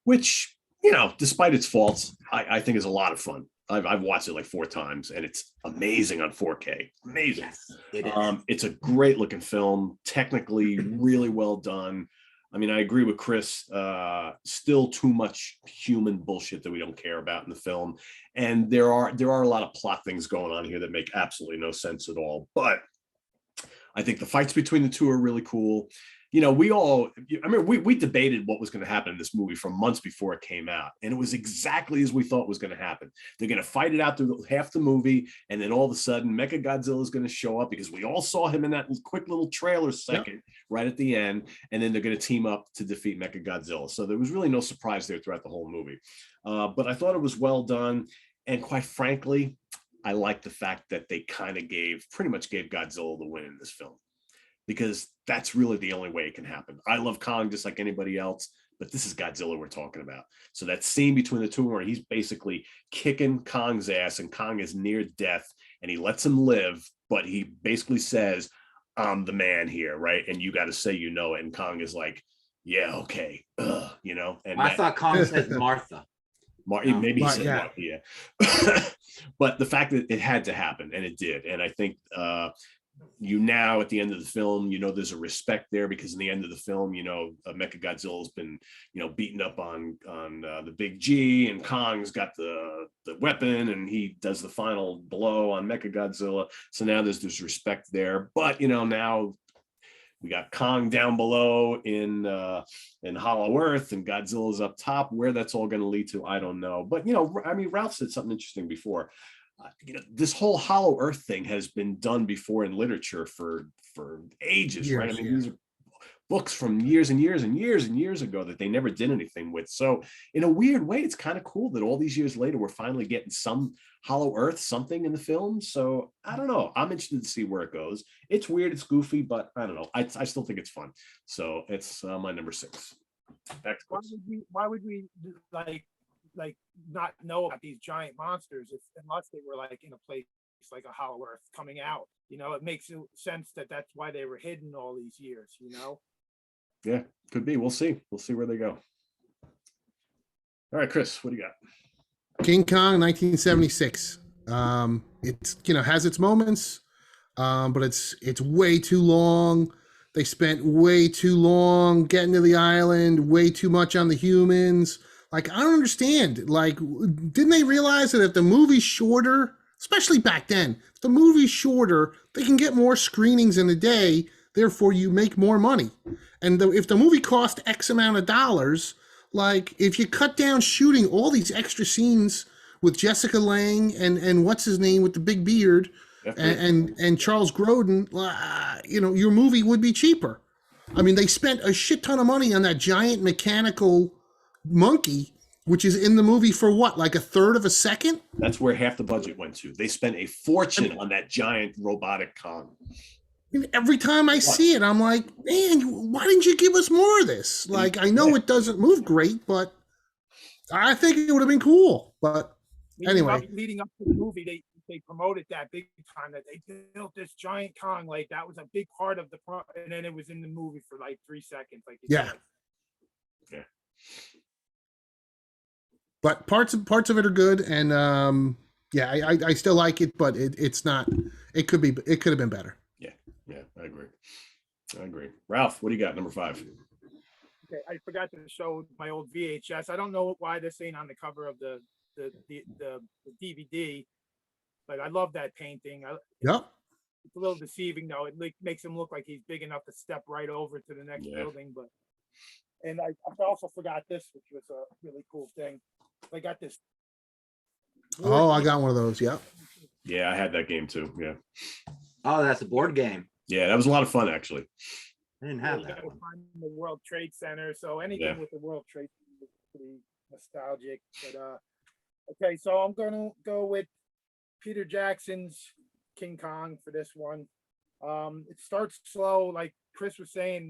which, you know, despite its faults, I think is a lot of fun. I've watched it like 4 times, and it's amazing on 4K. Amazing. Yes, it is. It's a great looking film, technically really well done. I mean, I agree with Chris. Still too much human bullshit that we don't care about in the film, and there are a lot of plot things going on here that make absolutely no sense at all. But I think the fights between the two are really cool. You know, we debated what was going to happen in this movie for months before it came out, and it was exactly as we thought was going to happen. They're going to fight it out through half the movie, and then all of a sudden, Mecha-Godzilla is going to show up because we all saw him in that quick little trailer second right at the end, and then they're going to team up to defeat Mecha-Godzilla. So there was really no surprise there throughout the whole movie. But I thought it was well done, and quite frankly, I like the fact that they kind of pretty much gave Godzilla the win in this film, because that's really the only way it can happen. I love Kong just like anybody else, but this is Godzilla we're talking about. So that scene between the two where he's basically kicking Kong's ass and Kong is near death and he lets him live, but he basically says, I'm the man here, right? And you got to say you know it. And Kong is like, yeah, okay. You know? And I thought Kong said Martha. Maybe he said Martha, yeah. But the fact that it had to happen, and it did. And I think you now at the end of the film, you know, there's a respect there, because in the end of the film, you know, Mecha-Godzilla has been, you know, beaten up on the big G, and Kong's got the weapon, and he does the final blow on Mecha-Godzilla. So now there's this respect there. But, you know, now we got Kong down below in Hollow Earth, and Godzilla's up top. Where that's all going to lead to, I don't know. But, you know, I mean, Ralph said something interesting before. You know, this whole Hollow Earth thing has been done before in literature for ages, right? I mean, these are books from years and years and years and years ago that they never did anything with. So in a weird way, it's kind of cool that all these years later, we're finally getting some Hollow Earth, something in the film. So I don't know. I'm interested to see where it goes. It's weird. It's goofy, but I don't know. I still think it's fun. So it's my number 6. Why would we like not know about these giant monsters unless they were like in a place like a Hollow Earth coming out? You know, it makes sense that that's why they were hidden all these years, you know? Yeah, could be. We'll see where they go. All right, Chris, what do you got? King Kong, 1976. It's has its moments, but it's way too long. They spent way too long getting to the island, way too much on the humans. Like, I don't understand. Like, didn't they realize that if the movie's shorter, especially back then, if the movie's shorter, they can get more screenings in a day, therefore you make more money. And if the movie cost X amount of dollars, like if you cut down shooting all these extra scenes with Jessica Lange and what's his name with the big beard and Charles Grodin, your movie would be cheaper. I mean, they spent a shit ton of money on that giant mechanical monkey, which is in the movie for what, like a third of a second? That's where half the budget went to. They spent a fortune on that giant robotic Kong. And every time I see it, I'm like, man, why didn't you give us more of this? Like, I know it doesn't move great, but I think it would have been cool. But anyway, leading up to the movie, they promoted that big time that they built this giant Kong. Like that was a big part of and then it was in the movie for like 3 seconds. Like yeah. Yeah. But parts of it are good, and I still like it, but it's not. It could have been better. Yeah, I agree. Ralph, what do you got? Number 5. Okay, I forgot to show my old VHS. I don't know why this ain't on the cover of the DVD. Like, I love that painting. Yep. It's a little deceiving though. It makes him look like he's big enough to step right over to the next building. But and I also forgot this, which was a really cool thing. I got this. Oh, I got one of those. Yep. Yeah, I had that game too. Yeah. Oh, that's a board game. Yeah, that was a lot of fun actually. I didn't have that one. The World Trade Center, so anything with the World Trade Center is pretty nostalgic. But okay, so I'm gonna go with Peter Jackson's King Kong for this one. It starts slow, like Chris was saying.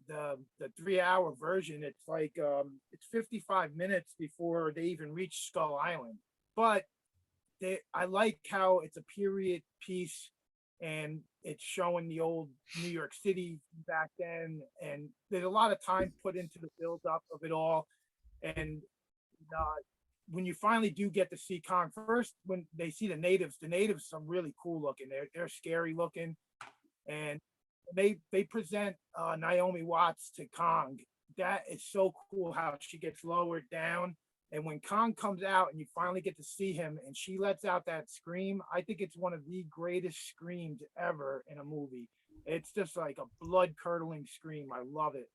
The 3-hour version, it's like it's 55 minutes before they even reach Skull Island. But I like how it's a period piece and it's showing the old New York City back then, and there's a lot of time put into the build-up of it all. And when you finally do get to see Kong, first when they see the natives are really cool looking. They're scary looking, and they present Naomi Watts to Kong. That is so cool how she gets lowered down. And when Kong comes out and you finally get to see him and she lets out that scream, I think it's one of the greatest screams ever in a movie. It's just like a blood-curdling scream. I love it.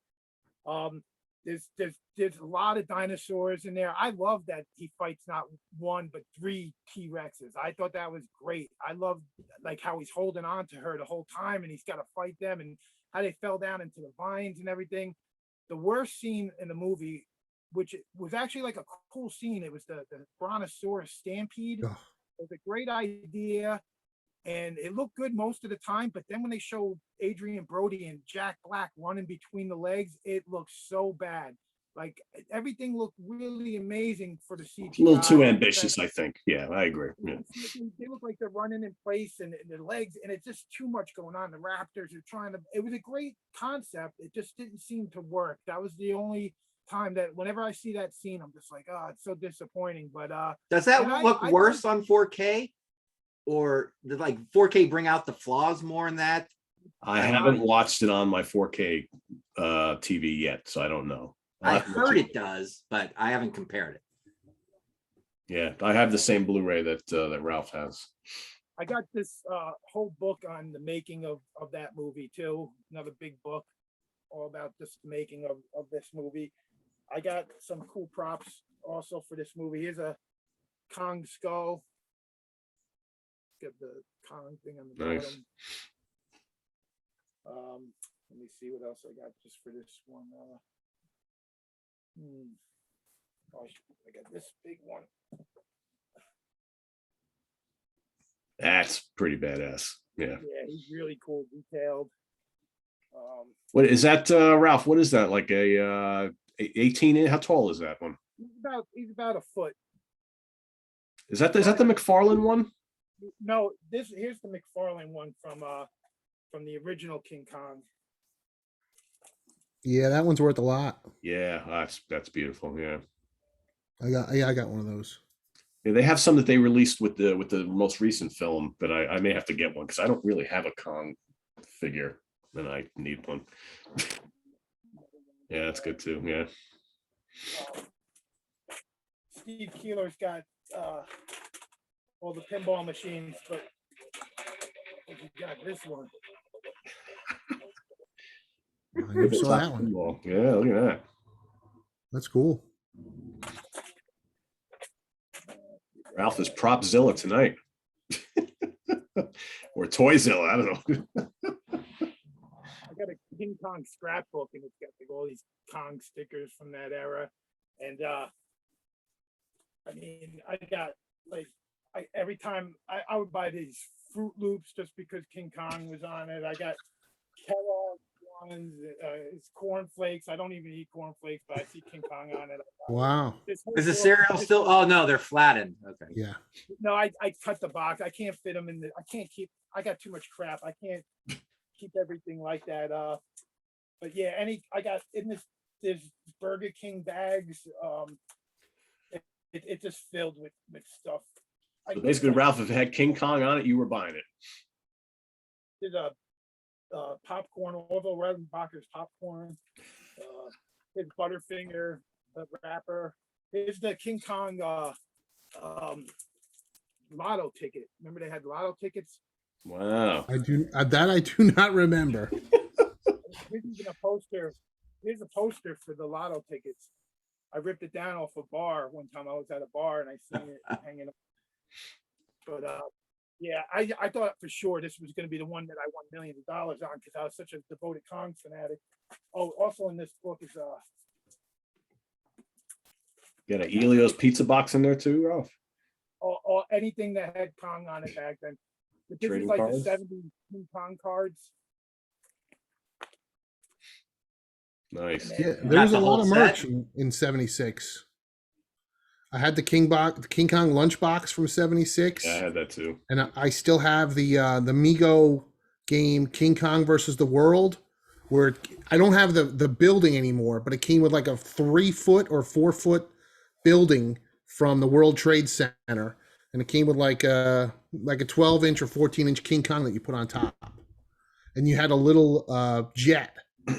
There's a lot of dinosaurs in there. I love that he fights not 1 but 3 T-Rexes. I thought that was great. I love like how he's holding on to her the whole time and he's got to fight them and how they fell down into the vines and everything. The worst scene in the movie, which was actually like a cool scene, it was the Brontosaurus stampede. It was a great idea and it looked good most of the time, but then when they showed Adrian Brody and Jack Black running between the legs, it looked so bad. Like everything looked really amazing for the CGI. A little too ambitious, I think. Yeah, I agree. Yeah. They look like they're running in place and their legs, and it's just too much going on. The Raptors are trying to. It was a great concept. It just didn't seem to work. That was the only time that whenever I see that scene, I'm just like, oh, it's so disappointing. But does that look worse on 4K? Or did like 4K bring out the flaws more in that? I haven't watched it on my 4K TV yet, so I don't know. I heard it does, but I haven't compared it. Yeah, I have the same Blu-ray that Ralph has. I got this whole book on the making of that movie too. Another big book all about this making of this movie. I got some cool props also for this movie. Here's a Kong skull. Get the Kong thing on the bottom. Let me see what else I got just for this one. I got this big one. That's pretty badass. Yeah. Yeah, he's really cool, detailed. What is that, Ralph? What is that? Like a 18 inch? How tall is that one? He's about a foot. Is that the McFarlane one? No, here's the McFarlane one from the original King Kong. Yeah, that one's worth a lot. Yeah, that's beautiful. Yeah. I got one of those. Yeah, they have some that they released with the most recent film, but I may have to get one because I don't really have a Kong figure, and I need one. Yeah, that's good too. Yeah. Steve Keeler's got all the pinball machines, but you got this one. I never saw that one. Pinball. Yeah, look at that. That's cool. Ralph is Propzilla tonight. Or Toyzilla, I don't know. I got a King Kong scrapbook, and it's got like all these Kong stickers from that era. And I mean, I got like every time I would buy these Fruit Loops just because King Kong was on it. I got Kellogg's ones, it's cornflakes. I don't even eat cornflakes, but I see King Kong on it. Wow. Is the cereal still? Oh no, they're flattened. Okay. Yeah. No, I cut the box. I can't fit them in the. I can't keep. I got too much crap. I can't keep everything like that. But yeah, I got in this. There's Burger King bags. It's just filled with stuff. So basically, Ralph, if it had King Kong on it, you were buying it. There's a popcorn, Orville Redenbacher's popcorn. His Butterfinger, the wrapper. Here's the King Kong lotto ticket. Remember they had lotto tickets? Wow. I do not remember. Here's even a poster. Here's a poster for the lotto tickets. I ripped it down off a bar one time. I was at a bar and I seen it hanging up. But yeah, I thought for sure this was going to be the one that I won millions of dollars on because I was such a devoted Kong fanatic. Oh, also in this book is Got an Elio's pizza box in there too, Ralph. Or anything that had Kong on it back then. But this Trading is like cards? the 70s King Kong cards. Nice. Yeah, Got there was the a lot whole of merch in 76. I had the King Kong lunchbox from 76. Yeah, I had that too. And I still have the Mego game King Kong versus the World, where I don't have the building anymore, but it came with like a 3-foot or 4-foot building from the World Trade Center, and it came with like a 12-inch or 14-inch King Kong that you put on top, and you had a little jet,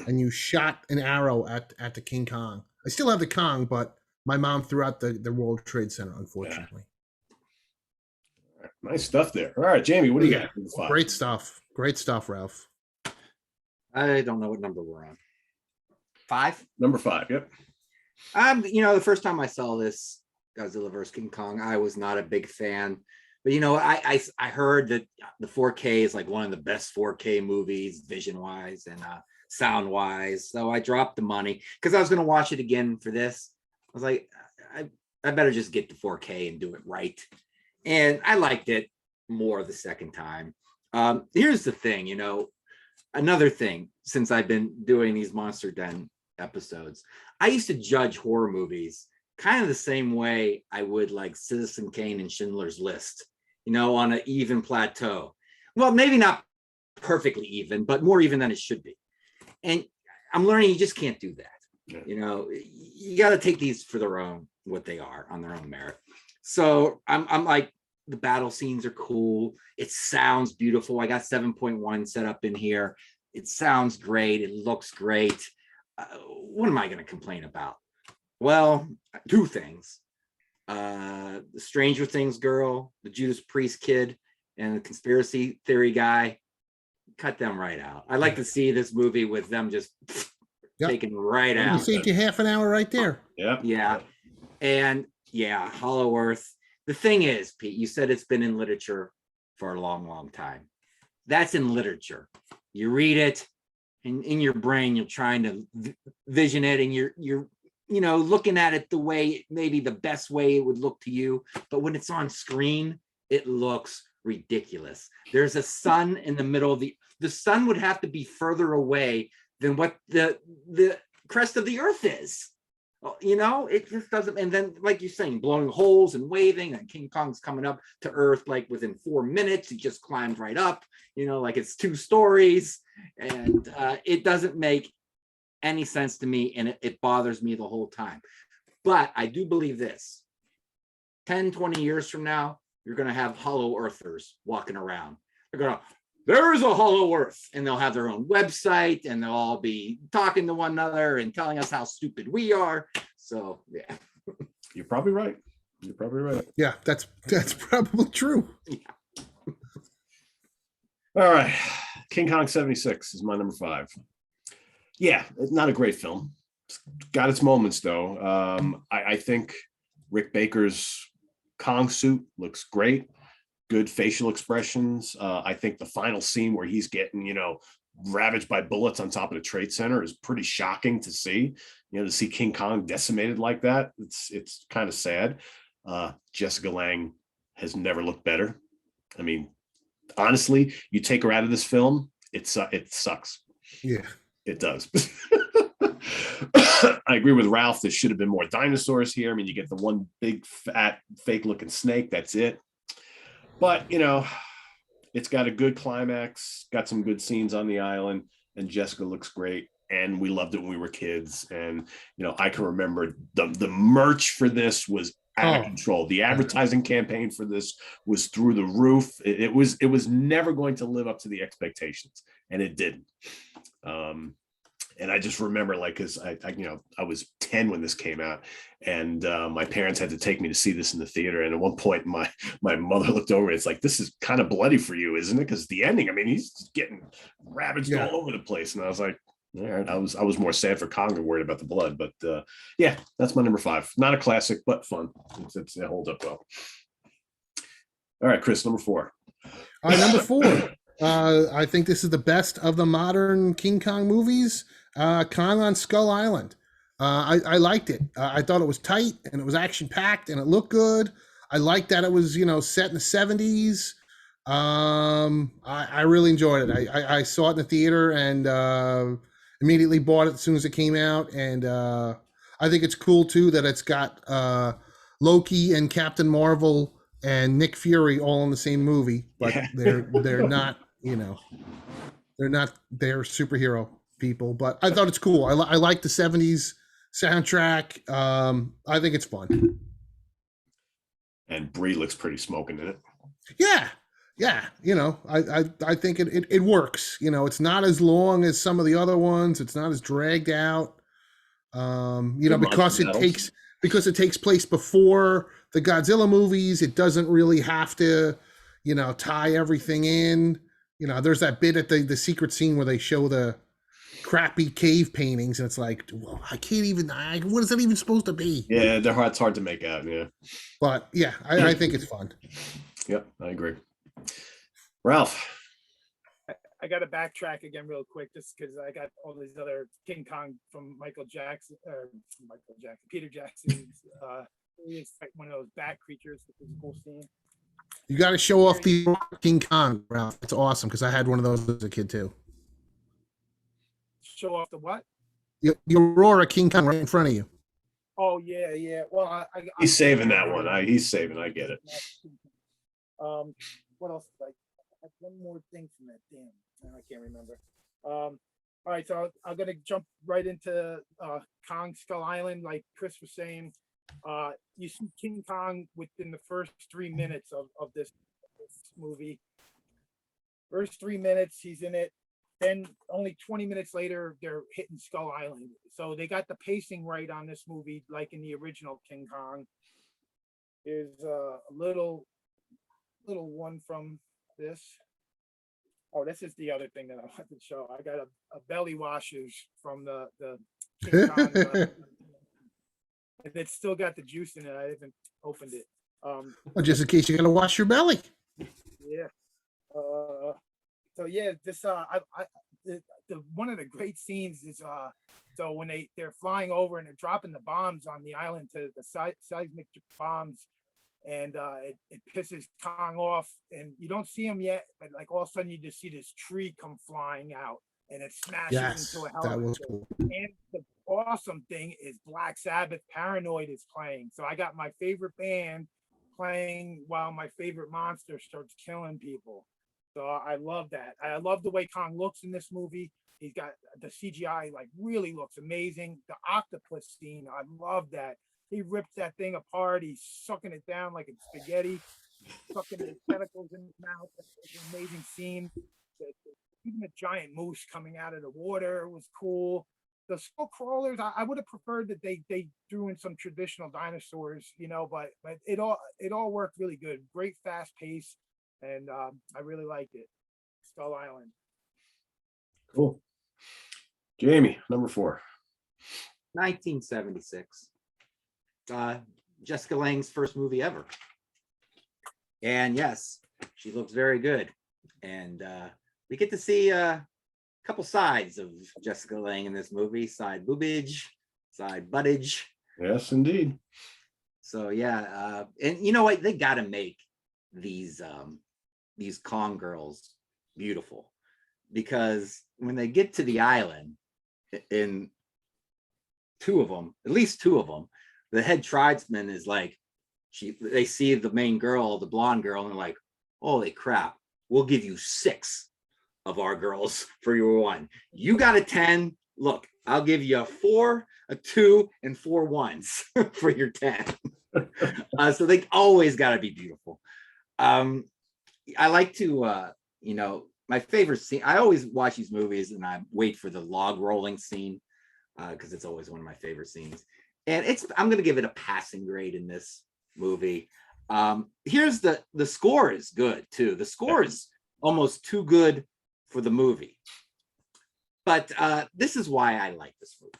and you shot an arrow at the King Kong. I still have the Kong, but my mom threw out the World Trade Center, unfortunately. Yeah. Nice stuff there. All right, Jamie, what do you got? Great stuff. Great stuff, Ralph. I don't know what number we're on. 5? Number 5, yep. The first time I saw this Godzilla vs. King Kong, I was not a big fan. But I heard that the 4K is like one of the best 4K movies, vision-wise and sound-wise. So I dropped the money because I was going to watch it again for this. I was like, I better just get the 4K and do it right. And I liked it more the second time. Here's the thing, another thing, since I've been doing these Monster Den episodes, I used to judge horror movies kind of the same way I would like Citizen Kane and Schindler's List, on an even plateau. Well, maybe not perfectly even, but more even than it should be. And I'm learning you just can't do that. Yeah. You got to take these for what they are on their own merit. So I'm like, the battle scenes are cool. It sounds beautiful. I got 7.1 set up in here. It sounds great. It looks great. What am I going to complain about? Well, 2 things. The Stranger Things girl, the Judas Priest kid, and the conspiracy theory guy. Cut them right out. I'd like to see this movie with them just taken right out. You saved you half an hour right there. Yep. Yeah. And yeah, Hollow Earth. The thing is, Pete, you said it's been in literature for a long, long time. That's in literature. You read it, and in your brain, you're trying to vision it, and you're looking at it the way, maybe the best way it would look to you. But when it's on screen, it looks ridiculous. There's a sun in the middle of the sun would have to be further away than what the crest of the earth is. It just doesn't. And then, like you're saying, blowing holes and waving, and King Kong's coming up to Earth like within 4 minutes. He just climbed right up, like it's 2 stories, and it doesn't make any sense to me, and it bothers me the whole time. But I do believe this: 10, 20 years from now, you're going to have hollow earthers walking around. They're going to, there is a hollow earth, and they'll have their own website, and they'll all be talking to one another and telling us how stupid we are. So yeah. You're probably right. You're probably right. Yeah, that's probably true. Yeah. All right. King Kong 76 is my number 5. Yeah, it's not a great film. It's got its moments, though. I think Rick Baker's Kong suit looks great. Good facial expressions. I think the final scene where he's getting, ravaged by bullets on top of the Trade Center is pretty shocking to see. To see King Kong decimated like that, it's kind of sad. Jessica Lange has never looked better. I mean, honestly, you take her out of this film, it sucks. Yeah, it does. I agree with Ralph. There should have been more dinosaurs here. I mean, you get the one big fat fake looking snake. That's it. But it's got a good climax, got some good scenes on the island, and Jessica looks great. And we loved it when we were kids. And I can remember the merch for this was out of control. The advertising campaign for this was through the roof. It was never going to live up to the expectations, and it didn't. And I just remember, because I was 10 when this came out, and my parents had to take me to see this in the theater. And at one point, my mother looked over. It's like, this is kind of bloody for you, isn't it? Because the ending, I mean, he's getting ravaged all over the place. And I was like, all right, I was more sad for Kong than worried about the blood. But yeah, that's my number 5. Not a classic, but fun. It holds up well. All right, Chris, number 4. Number 4. I think this is the best of the modern King Kong movies. Kong on Skull Island. I liked it. I thought it was tight and it was action packed and it looked good. I liked that it was set in the 70s. I really enjoyed it. I saw it in the theater and immediately bought it as soon as it came out. And I think it's cool too that it's got Loki and Captain Marvel and Nick Fury all in the same movie, but they're not they're superhero people. But I thought it's cool. I like the 70s soundtrack. I think it's fun. And Brie looks pretty smoking in it. Yeah. I think it works. It's not as long as some of the other ones. It's not as dragged out. Because it takes place before the Godzilla movies. It doesn't really have to, tie everything in. There's that bit at the secret scene where they show the crappy cave paintings, and it's like, well, I can't even. What is that even supposed to be? Yeah, it's hard to make out. Yeah, but yeah, I think it's fun. Yep, I agree. Ralph, I got to backtrack again real quick, just because I got all these other King Kong from Peter Jackson's. It's like one of those bat creatures, which is a cool scene. You got to show off the King Kong, Ralph. It's awesome because I had one of those as a kid too. Show off the what? You roar a King Kong right in front of you. Oh yeah. Well, he's saving that one. He's saving. I get it. What else? I had one more thing from that. Damn, I can't remember. All right, so I'm gonna jump right into Kong Skull Island, like Chris was saying. You see King Kong within the first 3 minutes of this movie. First 3 minutes, he's in it. Then only 20 minutes later, they're hitting Skull Island. So they got the pacing right on this movie, like in the original King Kong. There's a little one from this. Oh, this is the other thing that I wanted to show. I got a belly washers from the King Kong. And it's still got the juice in it. I haven't opened it. Well, just in case you're gonna wash your belly. Yeah. So yeah, this the one of the great scenes is so when they're flying over and they're dropping the bombs on the island, to the seismic bombs, and it pisses Kong off, and you don't see him yet, but like all of a sudden you just see this tree come flying out and it smashes into a helicopter. That was cool. And the awesome thing is Black Sabbath Paranoid is playing. So I got my favorite band playing while my favorite monster starts killing people. So I love that. I love the way Kong looks in this movie. He's got the CGI, like, really looks amazing. The octopus scene, I love that. he rips that thing apart. He's sucking it down like it's spaghetti, sucking the tentacles in his mouth. It's an amazing scene. Even a giant moose coming out of the water was cool. The skull crawlers, I would have preferred that they threw in some traditional dinosaurs, but it all worked really good. Great fast pace, and I really liked it. Skull Island. Cool. Jamie, number 4. 1976. Jessica Lange's first movie ever. And yes, she looks very good. And we get to see a couple sides of Jessica Lange in this movie. Side boobage, side buttage. Yes, indeed. So yeah, and you know what? They got to make these Kong girls beautiful, because when they get to the island, in at least two of them, the head tribesman is like, they see the main girl, the blonde girl, and they're like, holy crap, we'll give you 6 of our girls for your one. You got a 10. Look, I'll give you a 4, a 2, and 4 ones for your 10. So they always got to be beautiful. I like to, my favorite scene, I always watch these movies and I wait for the log rolling scene, because it's always one of my favorite scenes. And I'm going to give it a passing grade in this movie. Here's the score is good too. The score is almost too good for the movie. But this is why I like this movie.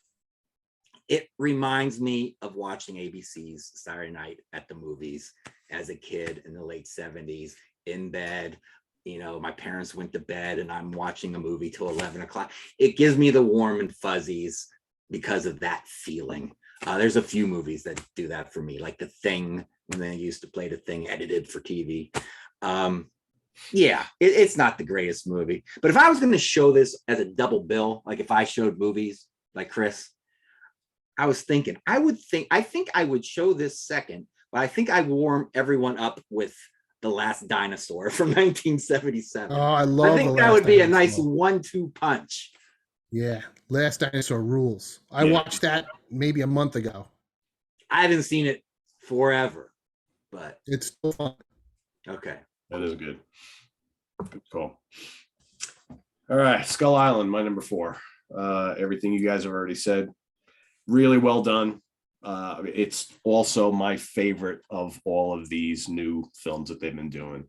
It reminds me of watching ABC's Saturday Night at the Movies as a kid in the late 70s, in bed. My parents went to bed and I'm watching a movie till 11 o'clock. It gives me the warm and fuzzies because of that feeling. There's a few movies that do that for me, like The Thing, when they used to play The Thing edited for TV. It's not the greatest movie, but if I was going to show this as a double bill, like if I showed movies like Chris, I think I would show this second, but I think I'd warm everyone up with The Last Dinosaur from 1977. Oh, I love. I think that would be a nice 1-2 punch. Yeah, Last Dinosaur rules. I watched that maybe a month ago. I haven't seen it forever, but it's still fun. Okay, that is good. Good call. All right, Skull Island, my number 4. Everything you guys have already said, really well done. It's also my favorite of all of these new films that they've been doing.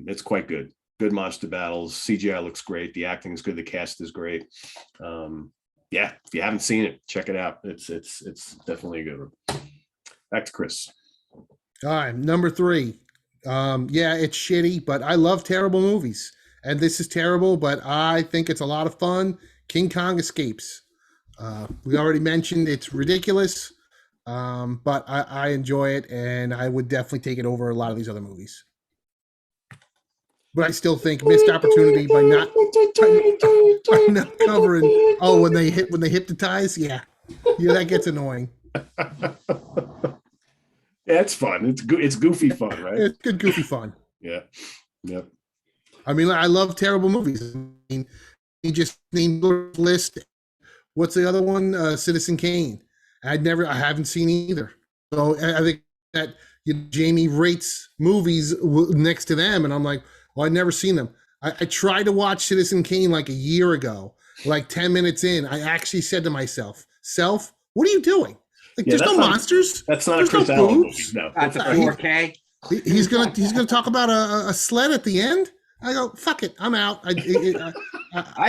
It's quite good. Good monster battles. CGI looks great. The acting is good. The cast is great. If you haven't seen it, check it out. It's definitely a good one. Back to Chris. All right, number 3. It's shitty, but I love terrible movies, and this is terrible, but I think it's a lot of fun. King Kong Escapes. We already mentioned it's ridiculous, but I enjoy it, and I would definitely take it over a lot of these other movies. But I still think missed opportunity by not covering. Oh, when they hypnotize, that gets annoying. It's fun. It's goofy fun, right? It's good goofy fun. Yeah. Yep. I mean, I love terrible movies. I mean, he just named list. What's the other one? Citizen Kane. I haven't seen either. So I think that Jamie rates movies next to them, and I'm like, well, I've never seen them. I tried to watch Citizen Kane like a year ago. Like 10 minutes in, I actually said to myself, "Self, what are you doing? Like, there's no monsters. That's not there's a Chris no Allen boobs. movie. No, that's a 4K. He's gonna talk about a sled at the end. I go, fuck it, I'm out. I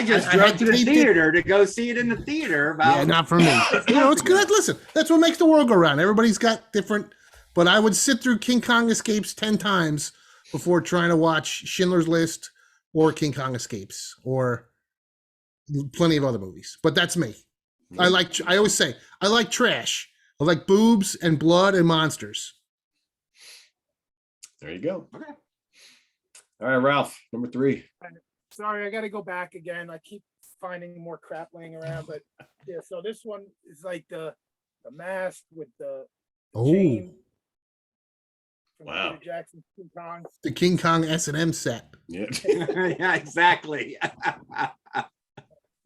just drove to the theater to go see it in the theater. Not for me. It's good. Listen, that's what makes the world go round. Everybody's got different. But I would sit through King Kong Escapes 10 times before trying to watch Schindler's List or King Kong Escapes or plenty of other movies. But that's me. I always say I like trash. I like boobs and blood and monsters. There you go. Okay. All right, Ralph, number 3. Sorry, I got to go back again. I keep finding more crap laying around, but so this one is like the mask with the chain. Wow. Peter Jackson's King Kong. The King Kong S&M set. Yeah. Yeah, exactly.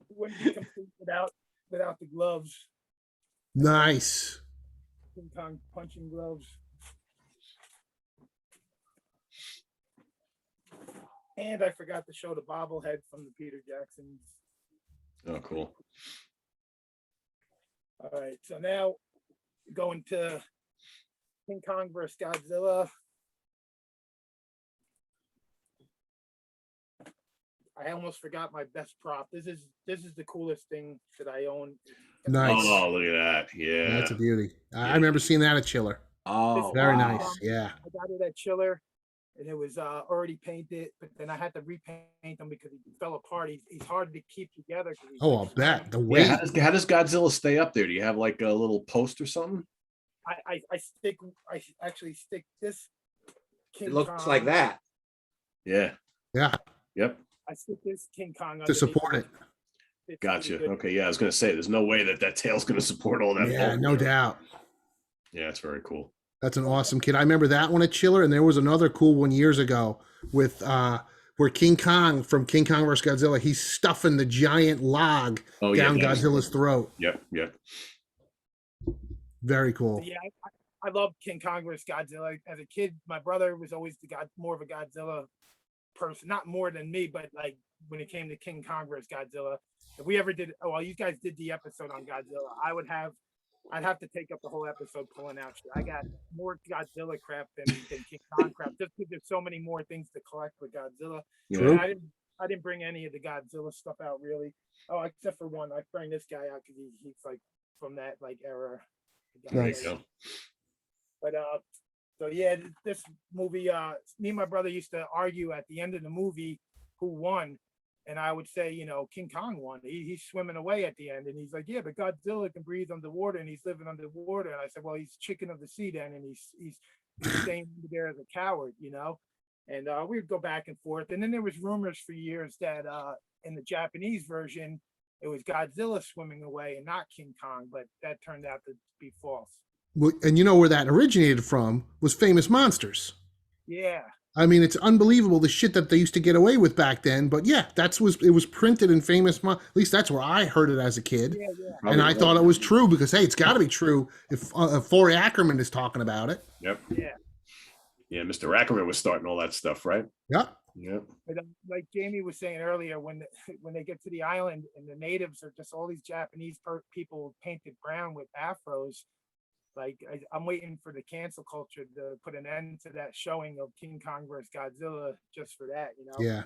Wouldn't be complete without the gloves. Nice. King Kong punching gloves. And I forgot to show the bobblehead from the Peter Jacksons. Oh, cool. All right, so now going to King Kong versus Godzilla. I almost forgot my best prop. This is the coolest thing that I own. Nice. Oh, look at that. Yeah. That's a beauty. I Yeah. remember seeing that at Chiller. Oh, Very wow. nice. Yeah. I got it at Chiller, and it was already painted, but then I had to repaint him because he fell apart. He's hard to keep together. 'Cause he's Oh, like I'll bet. The Yeah. weight. How does Godzilla stay up there? Do you have like a little post or something? I actually stick this King It looks Kong, like that. Yeah. Yeah. Yep. I stick this King Kong To underneath support it. It's Gotcha. pretty good. Okay. Yeah. I was going to say, there's no way that tail's going to support all that. Yeah, bulk no there. doubt. Yeah. It's very cool. That's an awesome kid. I remember that one at Chiller, and there was another cool one years ago with where King Kong from King Kong vs. Godzilla, he's stuffing the giant log Oh, yeah. down that was- Godzilla's throat. Yep. Yep. Very cool. Yeah, I love King Kong vs. Godzilla. As a kid, my brother was always more of a Godzilla person, not more than me, but like when it came to King Kong vs. Godzilla, if we ever did, well, you guys did the episode on Godzilla, I'd have to take up the whole episode pulling out shit. I got more Godzilla crap than King Kong crap, just because there's so many more things to collect with Godzilla. Yeah. And I didn't bring any of the Godzilla stuff out really. Oh, except for one, I bring this guy out because he's like from that like era. There you Nice. go. But so yeah, this movie, me and my brother used to argue at the end of the movie who won. And I would say, King Kong won. He's swimming away at the end. And he's like, yeah, but Godzilla can breathe underwater and he's living underwater. And I said, well, he's chicken of the sea then. And he's staying there as a coward, And we would go back and forth. And then there was rumors for years that in the Japanese version, it was Godzilla swimming away and not King Kong. But that turned out to be false. Well, and you know where that originated from was Famous Monsters. Yeah. I mean, it's unbelievable the shit that they used to get away with back then. But yeah, it was printed in Famous At least that's where I heard it as a kid. Yeah, yeah. And I thought it was true because, hey, it's got to be true if Forey Ackerman is talking about it. Yep. Yeah. Yeah. Mr. Ackerman was starting all that stuff, right? Yeah. Yep. But like Jamie was saying earlier, when they get to the island and the natives are just all these Japanese people painted brown with afros, like I'm waiting for the cancel culture to put an end to that showing of King Kong versus Godzilla just for that, Yeah.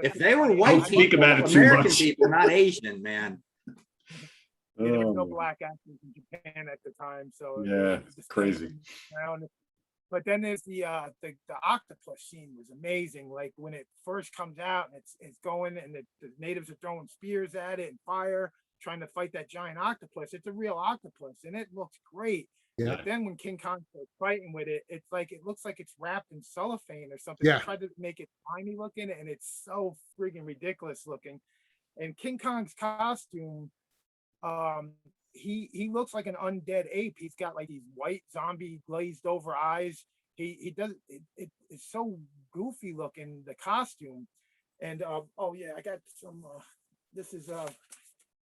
If they were white Don't speak people, about it too American much. people, not Asian, man. There was no Oh, black actors in Japan at the time, so Yeah, it was just crazy. around. But then there's the octopus scene was amazing. Like when it first comes out and it's going and the natives are throwing spears at it and fire, trying to fight that giant octopus. It's a real octopus and it looks great. Yeah. But then when King Kong starts fighting with it, it looks like it's wrapped in cellophane or something. Yeah. They tried to make it tiny looking and it's so friggin' ridiculous looking. And King Kong's costume, he looks like an undead ape. He's got like these white zombie glazed over eyes. He does it's so goofy looking, the costume. And oh yeah, I got some this is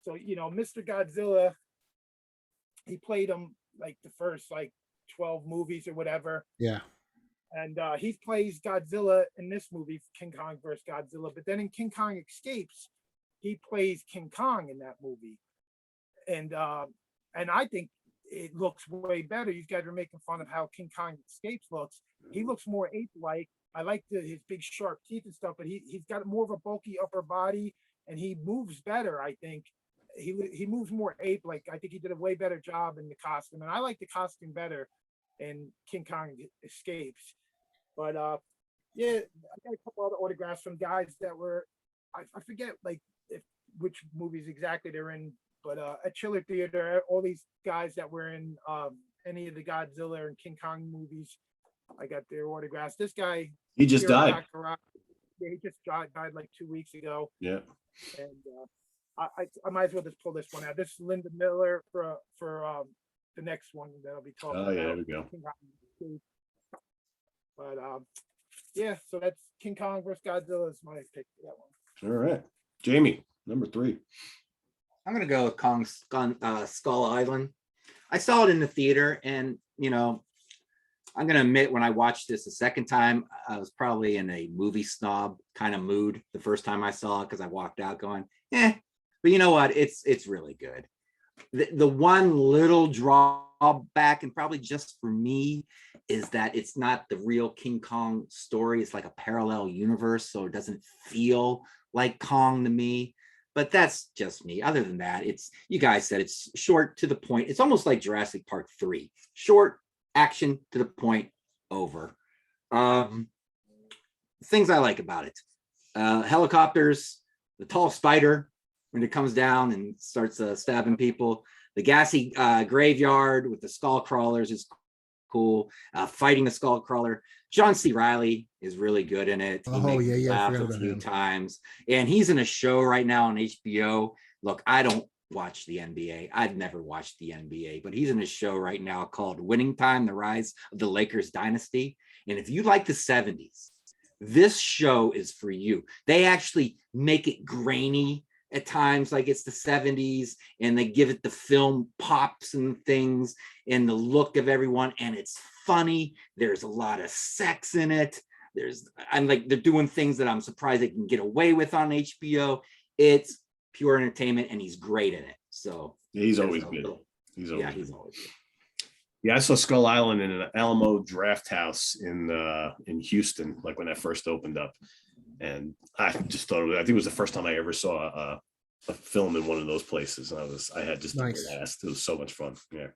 so Mr. Godzilla, he played him like the first like 12 movies or whatever. Yeah. And he plays Godzilla in this movie, King Kong versus Godzilla. But then in King Kong Escapes, he plays King Kong in that movie. And I think it looks way better. You guys are making fun of how King Kong Escapes looks. He looks more ape-like. I like his big sharp teeth and stuff, but he's got more of a bulky upper body and he moves better, I think. He moves more ape-like. I think he did a way better job in the costume. And I like the costume better in King Kong Escapes. But yeah, I got a couple other autographs from guys that were, I forget like which movies exactly they're in, but at Chiller Theater, all these guys that were in any of the Godzilla and King Kong movies, I got their autographs. This guy, he just died. Yeah, he just died like 2 weeks ago. Yeah. And I might as well just pull this one out. This is Linda Miller for the next one that I'll be talking Oh, yeah, about. there we go. King Kong. But yeah, so that's King Kong versus Godzilla is my pick for that one. All right. Jamie, number 3. I'm gonna go with Skull Island. I saw it in the theater, and I'm gonna admit, when I watched this the second time, I was probably in a movie snob kind of mood the first time I saw it, because I walked out going, but you know what? It's really good. The one little drawback, and probably just for me, is that it's not the real King Kong story. It's like a parallel universe, so it doesn't feel like Kong to me. But that's just me. Other than that, you guys said it's short, to the point. It's almost like Jurassic Park 3. Short, action, to the point, over. Things I like about it. Helicopters, the tall spider when it comes down and starts stabbing people. The gassy graveyard with the skull crawlers is cool. Fighting the skull crawler. John C. Reilly is really good in it. He makes me laugh a few times. And he's in a show right now on HBO. Look, I don't watch the NBA. I've never watched the NBA, but he's in a show right now called Winning Time, The Rise of the Lakers Dynasty. And if you like the 70s, this show is for you. They actually make it grainy at times, like it's the 70s, and they give it the film pops and things and the look of everyone, and it's funny. There's a lot of sex in it. I'm like, they're doing things that I'm surprised they can get away with on HBO. It's pure entertainment, and he's great in it. So he's always good. He's always good. Yeah, I saw Skull Island in an Alamo Draft House in Houston, like when that first opened up, and I just thought I think it was the first time I ever saw a film in one of those places. And I had just nice. It was so much fun. Yeah.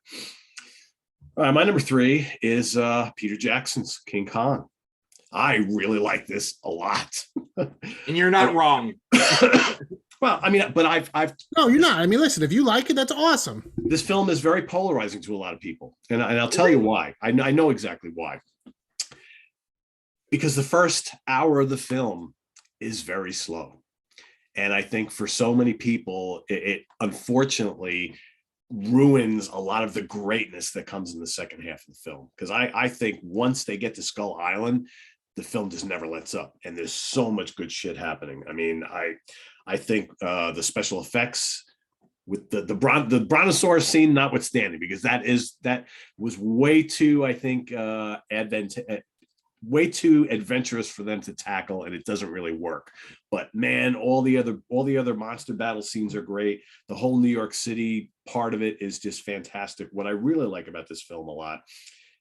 All right, my number 3 is Peter Jackson's King Kong. I really like this a lot. And you're not wrong. Well, I mean, but I've no, you're not. I mean, listen, if you like it, that's awesome. This film is very polarizing to a lot of people, and I'll tell you why. I know exactly why. Because the first hour of the film is very slow, and I think for so many people, it unfortunately ruins a lot of the greatness that comes in the second half of the film. Because I think once they get to Skull Island, the film just never lets up, and there's so much good shit happening. I mean, I think the special effects with the brontosaurus scene notwithstanding, because that was way too, I think, way too adventurous for them to tackle, and it doesn't really work. But man, all the other monster battle scenes are great. The whole New York City part of it is just fantastic. What I really like about this film a lot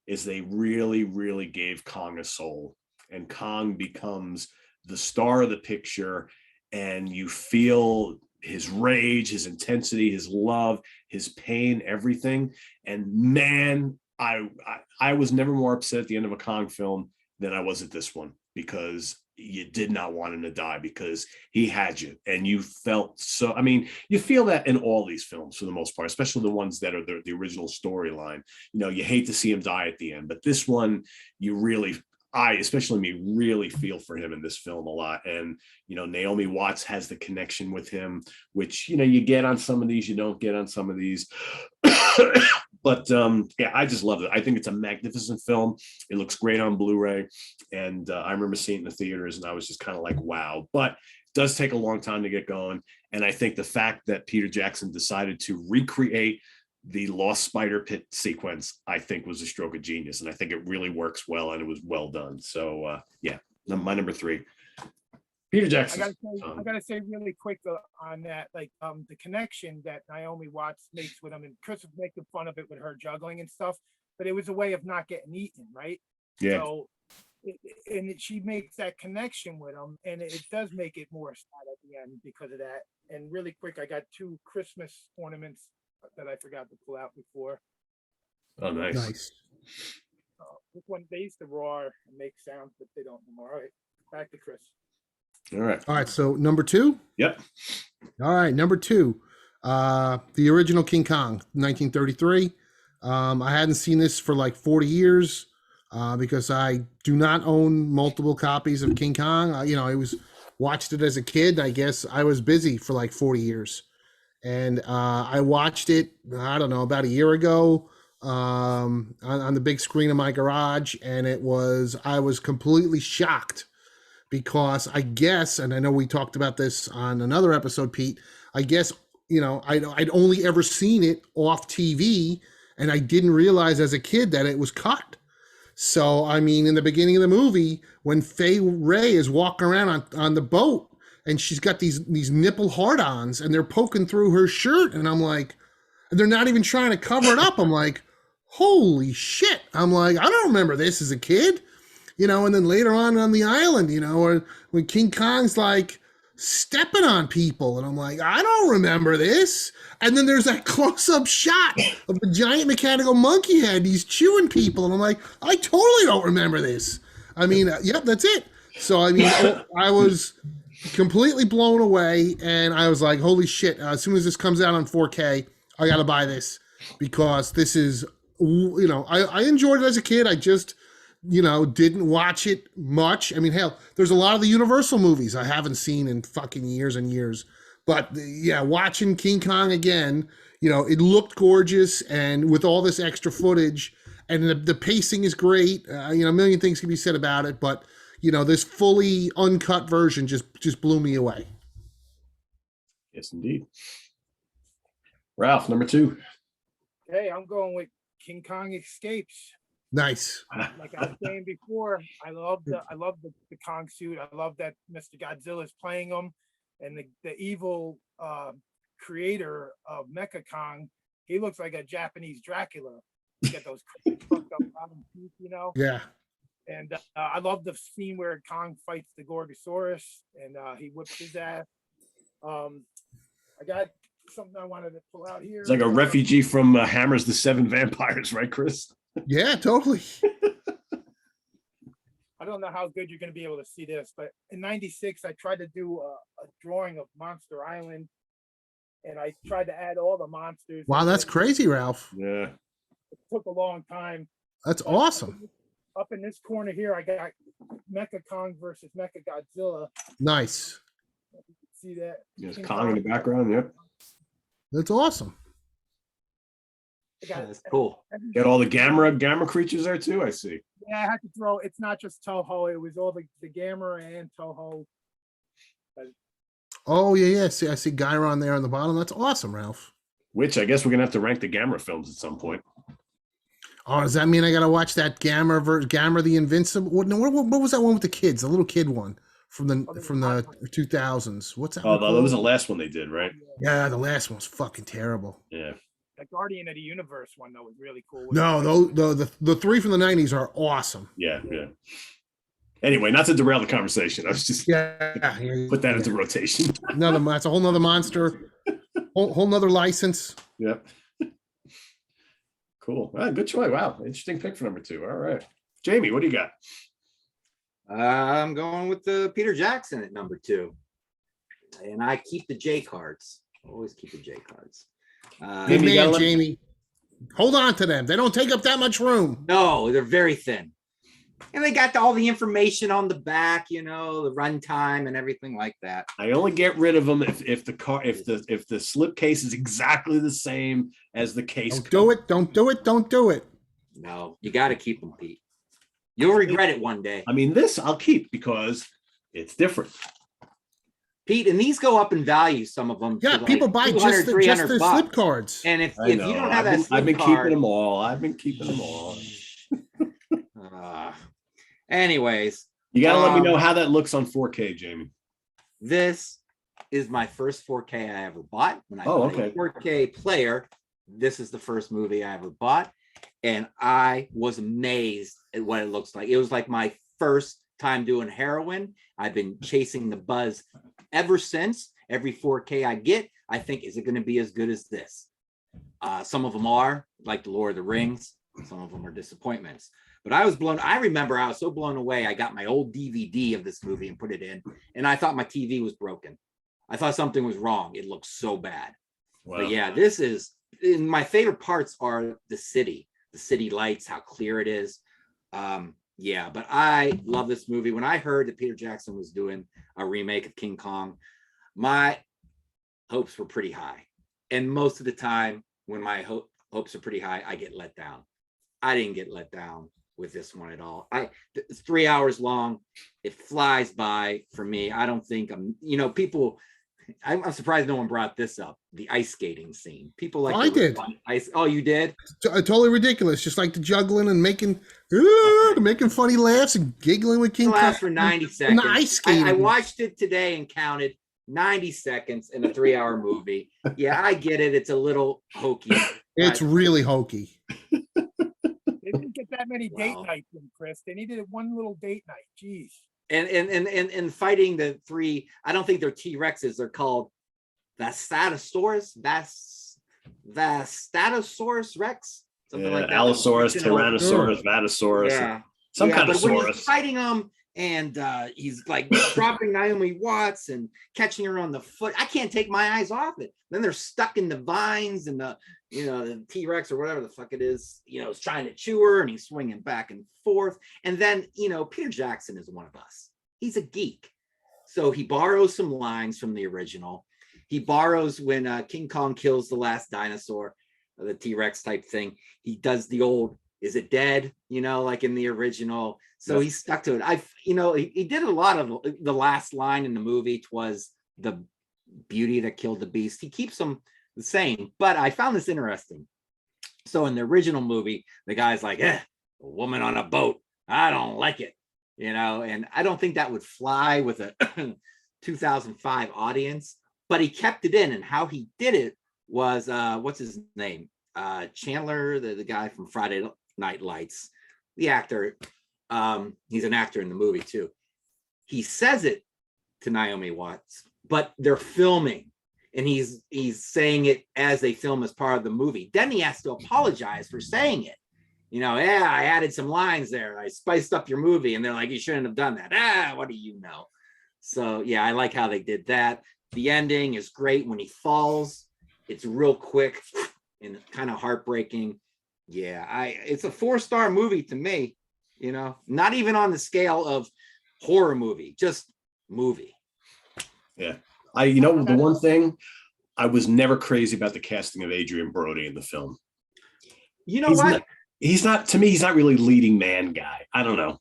is they really, really gave Kong a soul, and Kong becomes the star of the picture. And you feel his rage, his intensity, his love, his pain, everything. And man, I was never more upset at the end of a Kong film than I was at this one, because you did not want him to die, because he had you, and you felt so. I mean, you feel that in all these films for the most part, especially the ones that are the original storyline. You hate to see him die at the end, but this one, you really. Especially me, really feel for him in this film a lot. And, Naomi Watts has the connection with him, which, you get on some of these, you don't get on some of these. But yeah, I just love it. I think it's a magnificent film. It looks great on Blu-ray. And I remember seeing it in the theaters, and I was just kind of like, wow. But it does take a long time to get going. And I think the fact that Peter Jackson decided to recreate the Lost Spider Pit sequence, I think, was a stroke of genius, and I think it really works well, and it was well done. So yeah, my number 3, Peter Jackson. I gotta say really quick on that, like the connection that Naomi Watts makes with him, and Chris was making fun of it with her juggling and stuff, but it was a way of not getting eaten, right? Yeah. So she makes that connection with him, and it does make it more sad at the end because of that. And really quick, I got 2 Christmas ornaments that I forgot to pull out before. Oh, nice. This one, they used to roar and make sounds, but they don't anymore. All right, back to Chris. All right. So number 2. Yep. All right, number 2, the original King Kong, 1933. I hadn't seen this for like 40 years because I do not own multiple copies of King Kong. I watched it as a kid. I guess I was busy for like 40 years. And I watched it, I don't know, about a year ago on the big screen of my garage. And I was completely shocked, because I guess, and I know we talked about this on another episode, Pete, I guess, I'd only ever seen it off TV. and I didn't realize as a kid that it was cut. So, I mean, in the beginning of the movie, when Fay Ray is walking around on the boat and she's got these nipple hard-ons and they're poking through her shirt, and I'm like, and they're not even trying to cover it up. I'm like, holy shit. I'm like, I don't remember this as a kid, and then later on the island, or when King Kong's like stepping on people, and I'm like, I don't remember this. And then there's that close-up shot of the giant mechanical monkey head. He's chewing people, and I'm like, I totally don't remember this. I mean, yep, that's it. So, I mean, I was completely blown away, and I was like, holy shit, as soon as this comes out on 4K, I got to buy this, because this is, I enjoyed it as a kid. I just, didn't watch it much. I mean, hell, there's a lot of the Universal movies I haven't seen in fucking years and years. But yeah, watching King Kong again, it looked gorgeous, and with all this extra footage, and the pacing is great. A million things can be said about it, but this fully uncut version just blew me away. Yes, indeed. Ralph, number 2. Hey, I'm going with King Kong Escapes. Nice. Like I was saying before, I love the Kong suit. I love that Mr. Godzilla is playing him, and the evil creator of Mecha-Kong, he looks like a Japanese Dracula. You get those fucked up bottom teeth, Yeah. And I love the scene where Kong fights the Gorgosaurus and he whips his ass. I got something I wanted to pull out here. It's like a refugee from Hammer's The Seven Vampires, right, Chris? Yeah, totally. I don't know how good you're going to be able to see this, but in '96, I tried to do a drawing of Monster Island, and I tried to add all the monsters. Wow, that's crazy, Ralph. Yeah. It took a long time. That's awesome. Up in this corner here, I got Mecha-Kong versus Mecha-Godzilla. Nice. See that? There's Kong in the background. Yep. That's awesome. That's cool. Got all the Gamma creatures there too. I see. Yeah, I had to throw. It's not just Toho. It was all the Gamma and Toho. Oh yeah. See, I see Gyron there on the bottom. That's awesome, Ralph. Which I guess we're gonna have to rank the Gamma films at some point. Oh, does that mean I gotta watch that Gamma the Invincible? What was that one with the kids? The little kid one from the 2000s. What's that? Oh, that was the last one they did, right? Yeah, the last one was fucking terrible. Yeah. The Guardian of the Universe one though was really cool. No, the 3 from the 90s are awesome. Yeah. Anyway, not to derail the conversation. I was just put that into rotation. That's a whole nother monster, whole nother license. Yep. Cool. Good choice. Wow, interesting pick for number 2. All right, Jamie, what do you got? I'm going with the Peter Jackson at number 2, and I keep the J cards. Always keep the J cards. Good man, Jamie. Hold on to them. They don't take up that much room. No, they're very thin. And they got all the information on the back, the runtime and everything like that. I only get rid of them if the slipcase is exactly the same as the case. Don't do it. No, you got to keep them, Pete. You'll regret it one day. I mean, this I'll keep because it's different. Pete, and these go up in value, some of them. Yeah, people buy just the slip cards. And if you don't have that slip I've been card, keeping them all. Anyways. You got to let me know how that looks on 4K, Jamie. This is my first 4K I ever bought. When I bought a 4K player, this is the first movie I ever bought. And I was amazed at what it looks like. It was like my first time doing heroin. I've been chasing the buzz ever since. Every 4K I get, I think, is it going to be as good as this? Some of them are, like the Lord of the Rings. Some of them are disappointments. But I remember I was so blown away. I got my old DVD of this movie and put it in, and I thought my TV was broken. I thought something was wrong. It looked so bad. Wow. But yeah, this is, my favorite parts are the city lights, how clear it is. Yeah, but I love this movie. When I heard that Peter Jackson was doing a remake of King Kong, my hopes were pretty high. And most of the time when my hopes are pretty high, I get let down. I didn't get let down with this one at all. It's 3 hours long. It flies by for me. I don't think people, I'm surprised no one brought this up. The ice skating scene. People like I did. ice. Oh, you did? Totally ridiculous. Just like the juggling and making funny laughs and giggling with King It Kong. lasts for 90 And seconds. the ice skating. I watched it today and counted 90 seconds in a 3-hour movie. Yeah, I get it. It's a little hokey. It's but really hokey. They didn't get that many date Wow. nights in, Chris. They needed one little date night. Jeez. and fighting the three, I don't think they're T-Rexes. They're called Vastatosaurus, Vastatosaurus Rex, something like that. Allosaurus, You know, Tyrannosaurus, Vatasaurus, yeah, some kind of but when he's saurus. fighting them and he's like dropping Naomi Watts and catching her on the foot, I can't take my eyes off it. Then they're stuck in the vines and the T-Rex or whatever the fuck it is, is trying to chew her and he's swinging back and forth. And then Peter Jackson is one of us. He's a geek, so he borrows some lines from the original. He borrows when King Kong kills the last dinosaur, the T-Rex type thing. He does the old, is it dead? Like in the original. So he stuck to it. He did a lot of the last line in the movie. Twas the beauty that killed the beast. He keeps them the same, but I found this interesting. So in the original movie, the guy's like, a woman on a boat. I don't like it, and I don't think that would fly with a 2005 audience, but he kept it in. And how he did it was, what's his name? Chandler, the guy from Friday Night Lights, the actor. He's an actor in the movie too. He says it to Naomi Watts, but they're filming and he's saying it as they film as part of the movie. Then he has to apologize for saying it. I added some lines there. I spiced up your movie. And they're like, you shouldn't have done that. What do you know? So yeah, I like how they did that. The ending is great when he falls. It's real quick and kind of heartbreaking. Yeah, it's a 4-star movie to me, not even on the scale of horror movie, just movie. Yeah. The one thing, I was never crazy about the casting of Adrian Brody in the film. He's not to me, he's not really leading man guy. I don't know.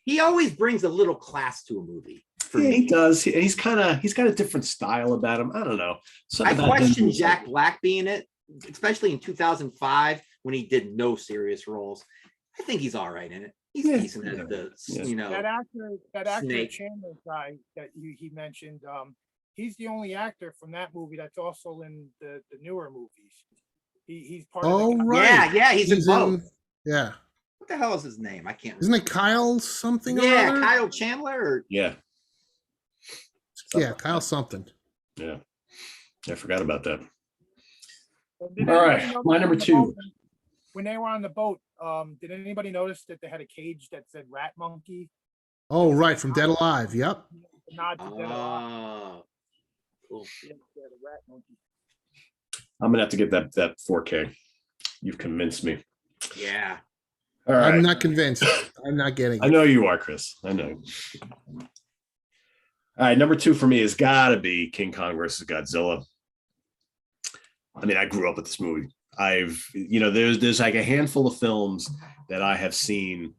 He always brings a little class to a movie. He does. He's got a different style about him. I don't know. I question Jack Black being it, especially in 2005 when he did no serious roles. I think he's all right in it. He's decent as that actor Snake. Chandler guy that he mentioned. He's the only actor from that movie that's also in the newer movies. He's part of the right. Yeah, he's in both. Yeah. What the hell is his name? I can't remember. Isn't it Kyle something? Yeah, Kyle Chandler. Yeah, Kyle something. Yeah, I forgot about that. All right, my number 2. When they were on the boat, did anybody notice that they had a cage that said Rat Monkey? Oh, right, from Dead Alive. Yep. Nod to Dead Alive. Cool. Yeah, the Rat Monkey. I'm gonna have to get that 4K. You've convinced me. Yeah. All right. I'm not convinced. I'm not getting it. I know you are, Chris. I know. All right, number 2 for me has got to be King Kong versus Godzilla. I mean, I grew up with this movie. There's like a handful of films that I have seen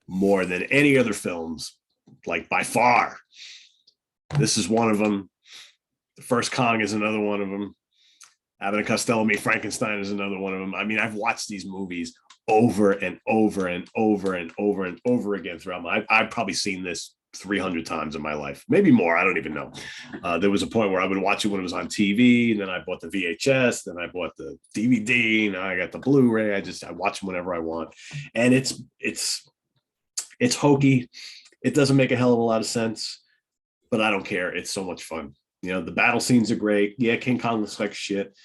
more than any other films, like by far. This is one of them. The first Kong is another one of them. Abbott and Costello Meet Frankenstein is another one of them. I mean, I've watched these movies over and over and over and over and over again throughout I've probably seen this 300 times in my life, maybe more. I don't even know. There was a point where I would watch it when it was on TV, and then I bought the VHS, then I bought the DVD, now I got the Blu-ray. I watch them whenever I want, and it's hokey. It doesn't make a hell of a lot of sense, but I don't care. It's so much fun. The battle scenes are great. Yeah, King Kong looks like shit.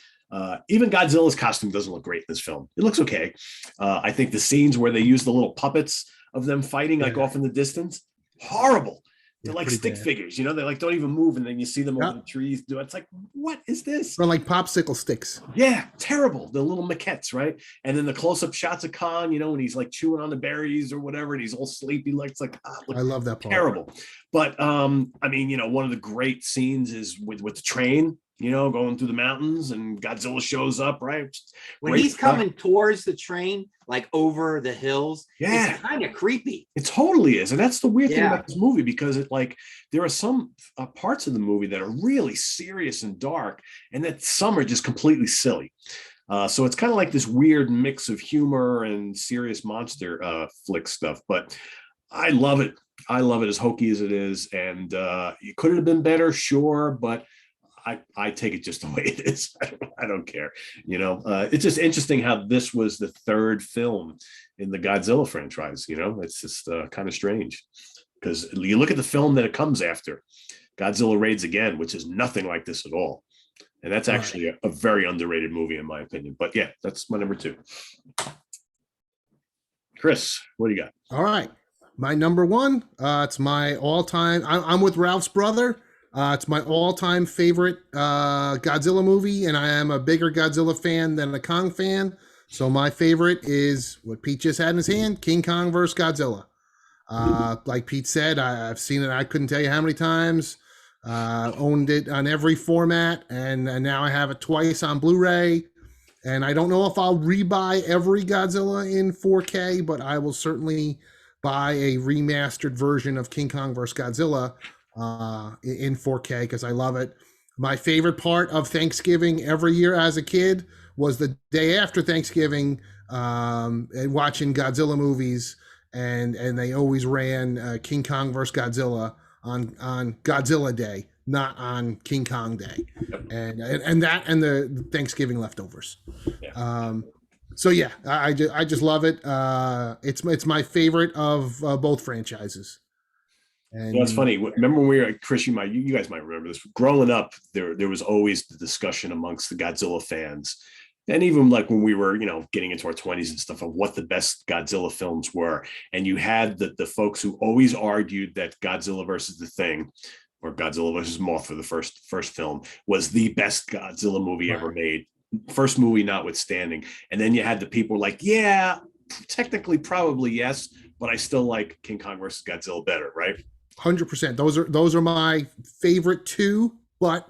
Even Godzilla's costume doesn't look great in this film. It looks okay. I think the scenes where they use the little puppets of them fighting off in the distance, horrible. They're like stick figures, they like don't even move, and then you see them over the trees. It's like, what is this? They're like popsicle sticks. Yeah, terrible. The little maquettes, right? And then the close-up shots of Kong, when he's like chewing on the berries or whatever, and he's all sleepy, like it's like I love that part. Terrible. But one of the great scenes is with the train. going through the mountains, and Godzilla shows up, right? When Great he's stuff. coming towards the train, like over the hills, Yeah. it's kind of creepy. It totally is. And that's the weird thing Yeah. about this movie, because there are some parts of the movie that are really serious and dark, and that some are just completely silly. So it's kind of like this weird mix of humor and serious monster flick stuff. But I love it. I love it, as hokey as it is. And could it have been better? Sure. But I take it just the way it is. I don't care. It's just interesting how this was the third film in the Godzilla franchise. It's just kind of strange, because you look at the film that it comes after, Godzilla Raids Again, which is nothing like this at all. And that's actually a very underrated movie, in my opinion. But yeah, that's my number 2. Chris, what do you got? All right. My number 1, it's my all-time. I'm with Ralph's brother. It's my all-time favorite Godzilla movie, and I am a bigger Godzilla fan than a Kong fan. So my favorite is what Pete just had in his hand, King Kong vs. Godzilla. Like Pete said, I've seen it. I couldn't tell you how many times. Owned it on every format, and now I have it twice on Blu-ray. And I don't know if I'll rebuy every Godzilla in 4K, but I will certainly buy a remastered version of King Kong vs. Godzilla in 4K, because I love it. My favorite part of Thanksgiving every year as a kid was the day after Thanksgiving, and watching Godzilla movies, and they always ran King Kong vs. Godzilla on Godzilla Day, not on King Kong Day, and the Thanksgiving leftovers. Yeah. So yeah, I just love it. It's my favorite of both franchises. And it's funny. Remember when we were, Chris, you guys might remember this. Growing up, there was always the discussion amongst the Godzilla fans, and even like when we were, getting into our 20s and stuff, of what the best Godzilla films were. And you had the folks who always argued that Godzilla versus the Thing, or Godzilla versus Mothra, for the first film, was the best Godzilla movie ever made. First movie notwithstanding. And then you had the people like, yeah, technically probably yes, but I still like King Kong versus Godzilla better, right? 100%. Those are my favorite 2, but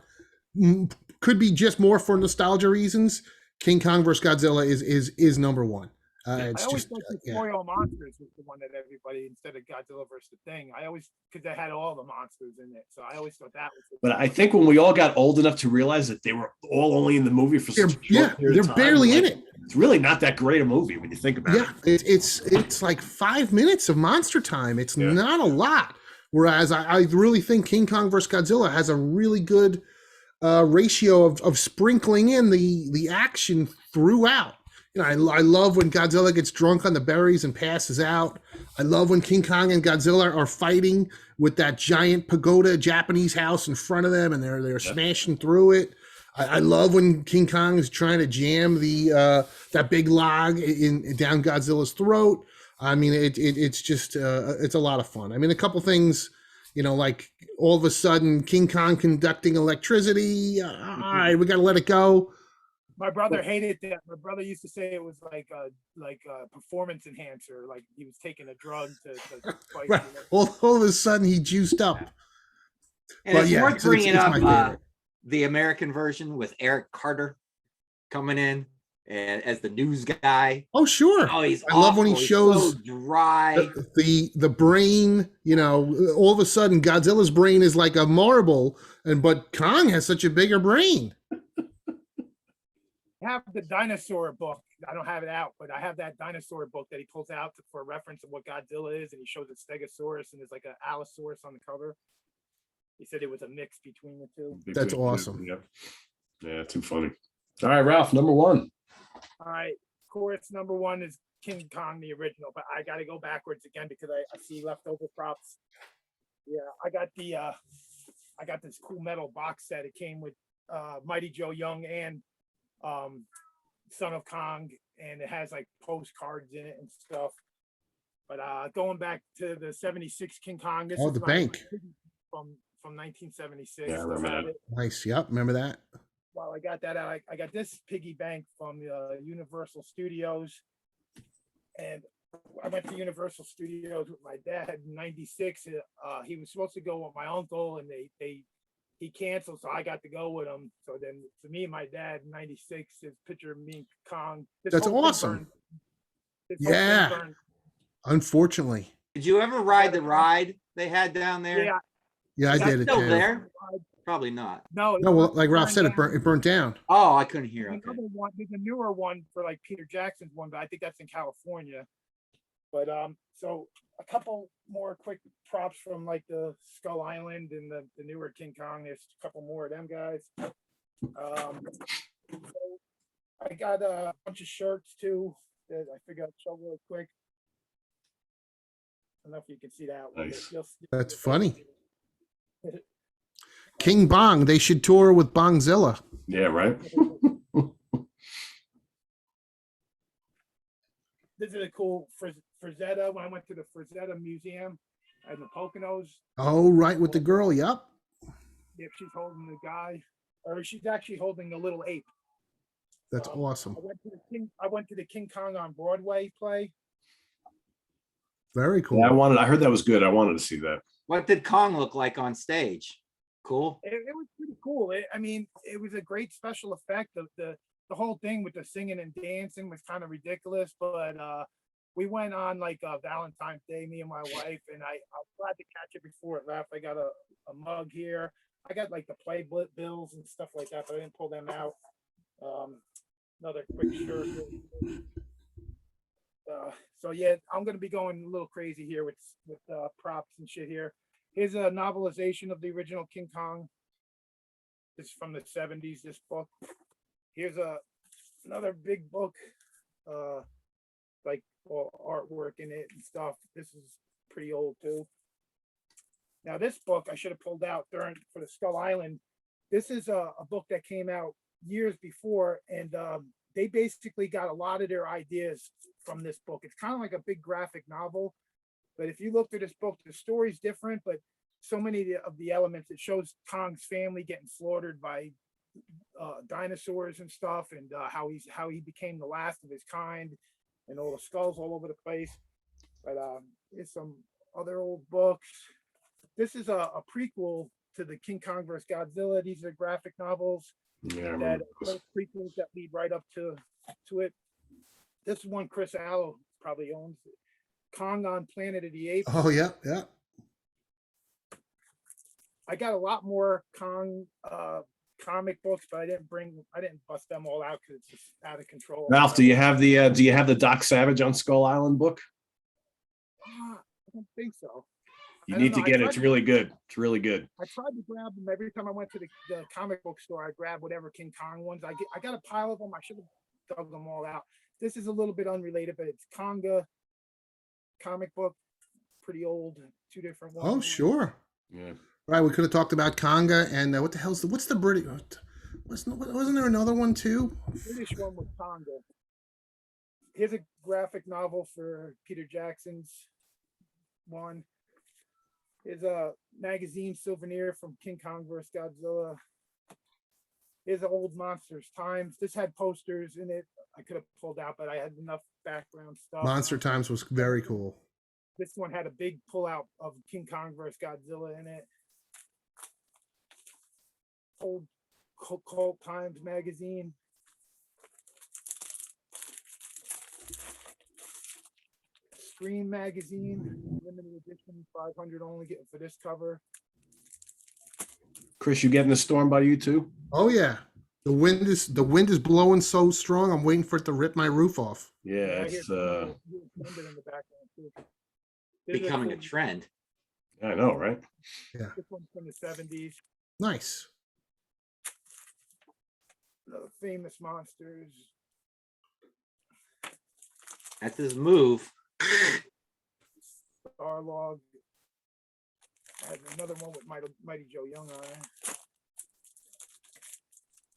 could be just more for nostalgia reasons. King Kong vs. Godzilla is number 1. I always thought Destroy All Monsters was the one that everybody, instead of Godzilla versus the Thing. Because they had all the monsters in it, so I always thought that was. But I think when we all got old enough to realize that they were all only in the movie for such a short period of time, they're barely in it. It's really not that great a movie when you think about it. It's like 5 minutes of monster time. It's not a lot. Whereas I really think King Kong vs. Godzilla has a really good ratio of sprinkling in the action throughout. I love when Godzilla gets drunk on the berries and passes out. I love when King Kong and Godzilla are fighting with that giant pagoda Japanese house in front of them, and they're smashing through it. I love when King Kong is trying to jam that big log down Godzilla's throat. I mean, it's just it's a lot of fun. I mean, a couple things, like all of a sudden King Kong conducting electricity. All right, we got to let it go. My brother hated that. My brother used to say it was like a performance enhancer, like he was taking a drug to fight. Right. All of a sudden he juiced up. And it's worth bringing up the American version with Eric Carter coming in as the news guy. Oh, sure. Oh, he's I love when he shows so dry. The brain, all of a sudden Godzilla's brain is like a marble, but Kong has such a bigger brain. I have the dinosaur book. I don't have it out, but I have that dinosaur book that he pulls out for a reference of what Godzilla is, and he shows a Stegosaurus, and there's like an Allosaurus on the cover. He said it was a mix between the two. That's awesome. Yeah, too funny. All right, Ralph, number 1. All right, of course, number 1 is King Kong, the original, but I got to go backwards again because I see leftover props. Yeah, I got this cool metal box set. It came with Mighty Joe Young and Son of Kong, and it has like postcards in it and stuff. But going back to the 76 King Kong, this is the bank from 1976. Yeah, I remember that. Nice. Yep, remember that. Well, I got that out. I got this piggy bank from Universal Studios, and I went to Universal Studios with my dad in '96. He was supposed to go with my uncle, and they he canceled, so I got to go with him. So then for me and my dad, in '96, his picture of me and Kong. That's whole thing awesome. burned. This whole thing Yeah. burned. Unfortunately. Did you ever ride the ride they had down there? Yeah, Yeah, I Is that did it still too. there? Probably not. no, No, well, like Ralph said, burned it burnt down. Oh, I couldn't hear. There's Okay. another one. There's a newer one for like Peter Jackson's one, but I think that's in California. But so a couple more quick props from like the Skull Island and the newer King Kong. There's a couple more of them guys. So I got a bunch of shirts too that I figured I'd show really quick. I don't know if you can see that one. Nice. That's funny. King Bong, they should tour with Bongzilla. Yeah, right. This is a cool Frazetta. When I went to the Frazetta Museum in the Poconos, Oh, right, with the girl. Yep. if she's holding the guy, or she's actually holding the little ape. That's awesome. I went to the King Kong on Broadway play. Very cool. Yeah, I heard that was good. I wanted to see that. What did Kong look like on stage? Cool. It was pretty cool. I mean, it was a great special effect. The whole thing with the singing and dancing was kind of ridiculous, but we went on like Valentine's Day, me and my wife, and I was glad to catch it before it left. I got a mug here. I got like the play bills and stuff like that, but I didn't pull them out. Another quick shirt. So yeah, I'm gonna be going a little crazy here with props and shit here. Here's a novelization of the original King Kong. This is from the 70s, this book. Here's another big book, like all artwork in it and stuff. This is pretty old too. Now this book I should have pulled out for the Skull Island. This is a book that came out years before, and they basically got a lot of their ideas from this book. It's kind of like a big graphic novel, but if you look through this book, the story's different, but so many of the elements, it shows Kong's family getting slaughtered by dinosaurs and stuff, and how he became the last of his kind, and all the skulls all over the place. But there's some other old books. This is a prequel to the King Kong vs. Godzilla. These are graphic novels Yeah, I that remember this. prequels that lead right up to it. This one Chris Allo probably owns. Kong on Planet of the Apes. Oh, yeah, yeah. I got a lot more Kong comic books, but I didn't bust them all out because it's just out of control. Ralph, do you have the Doc Savage on Skull Island book? I don't think so. You I don't need to know. get it. It's really good. It's really good. I tried to grab them every time I went to the comic book store. I grabbed whatever King Kong ones. I got a pile of them. I should have dug them all out. This is a little bit unrelated, but it's Konga comic book, pretty old, two different ones. Oh, sure. Yeah. Right, we could have talked about Conga and what's the British? Wasn't there another one too? British one was Konga. Here's a graphic novel for Peter Jackson's one. Here's a magazine souvenir from King Kong vs. Godzilla. Here's an old Monsters Times. This had posters in it. I could have pulled out, but I had enough background stuff. Monster Times was very cool. This one had a big pullout of King Kong vs. Godzilla in it. Old Cult Times magazine. Scream magazine, limited edition, 500 only, getting for this cover. Chris, you getting the storm by you too? Oh yeah, the wind is blowing so strong. I'm waiting for it to rip my roof off. Yeah, I it's hear thunder in the background too. There's Becoming a trend. I know, right? This one's from the 70s. Nice. Another famous monsters. That's his move. Starlog. I have another one with Mighty Joe Young on it.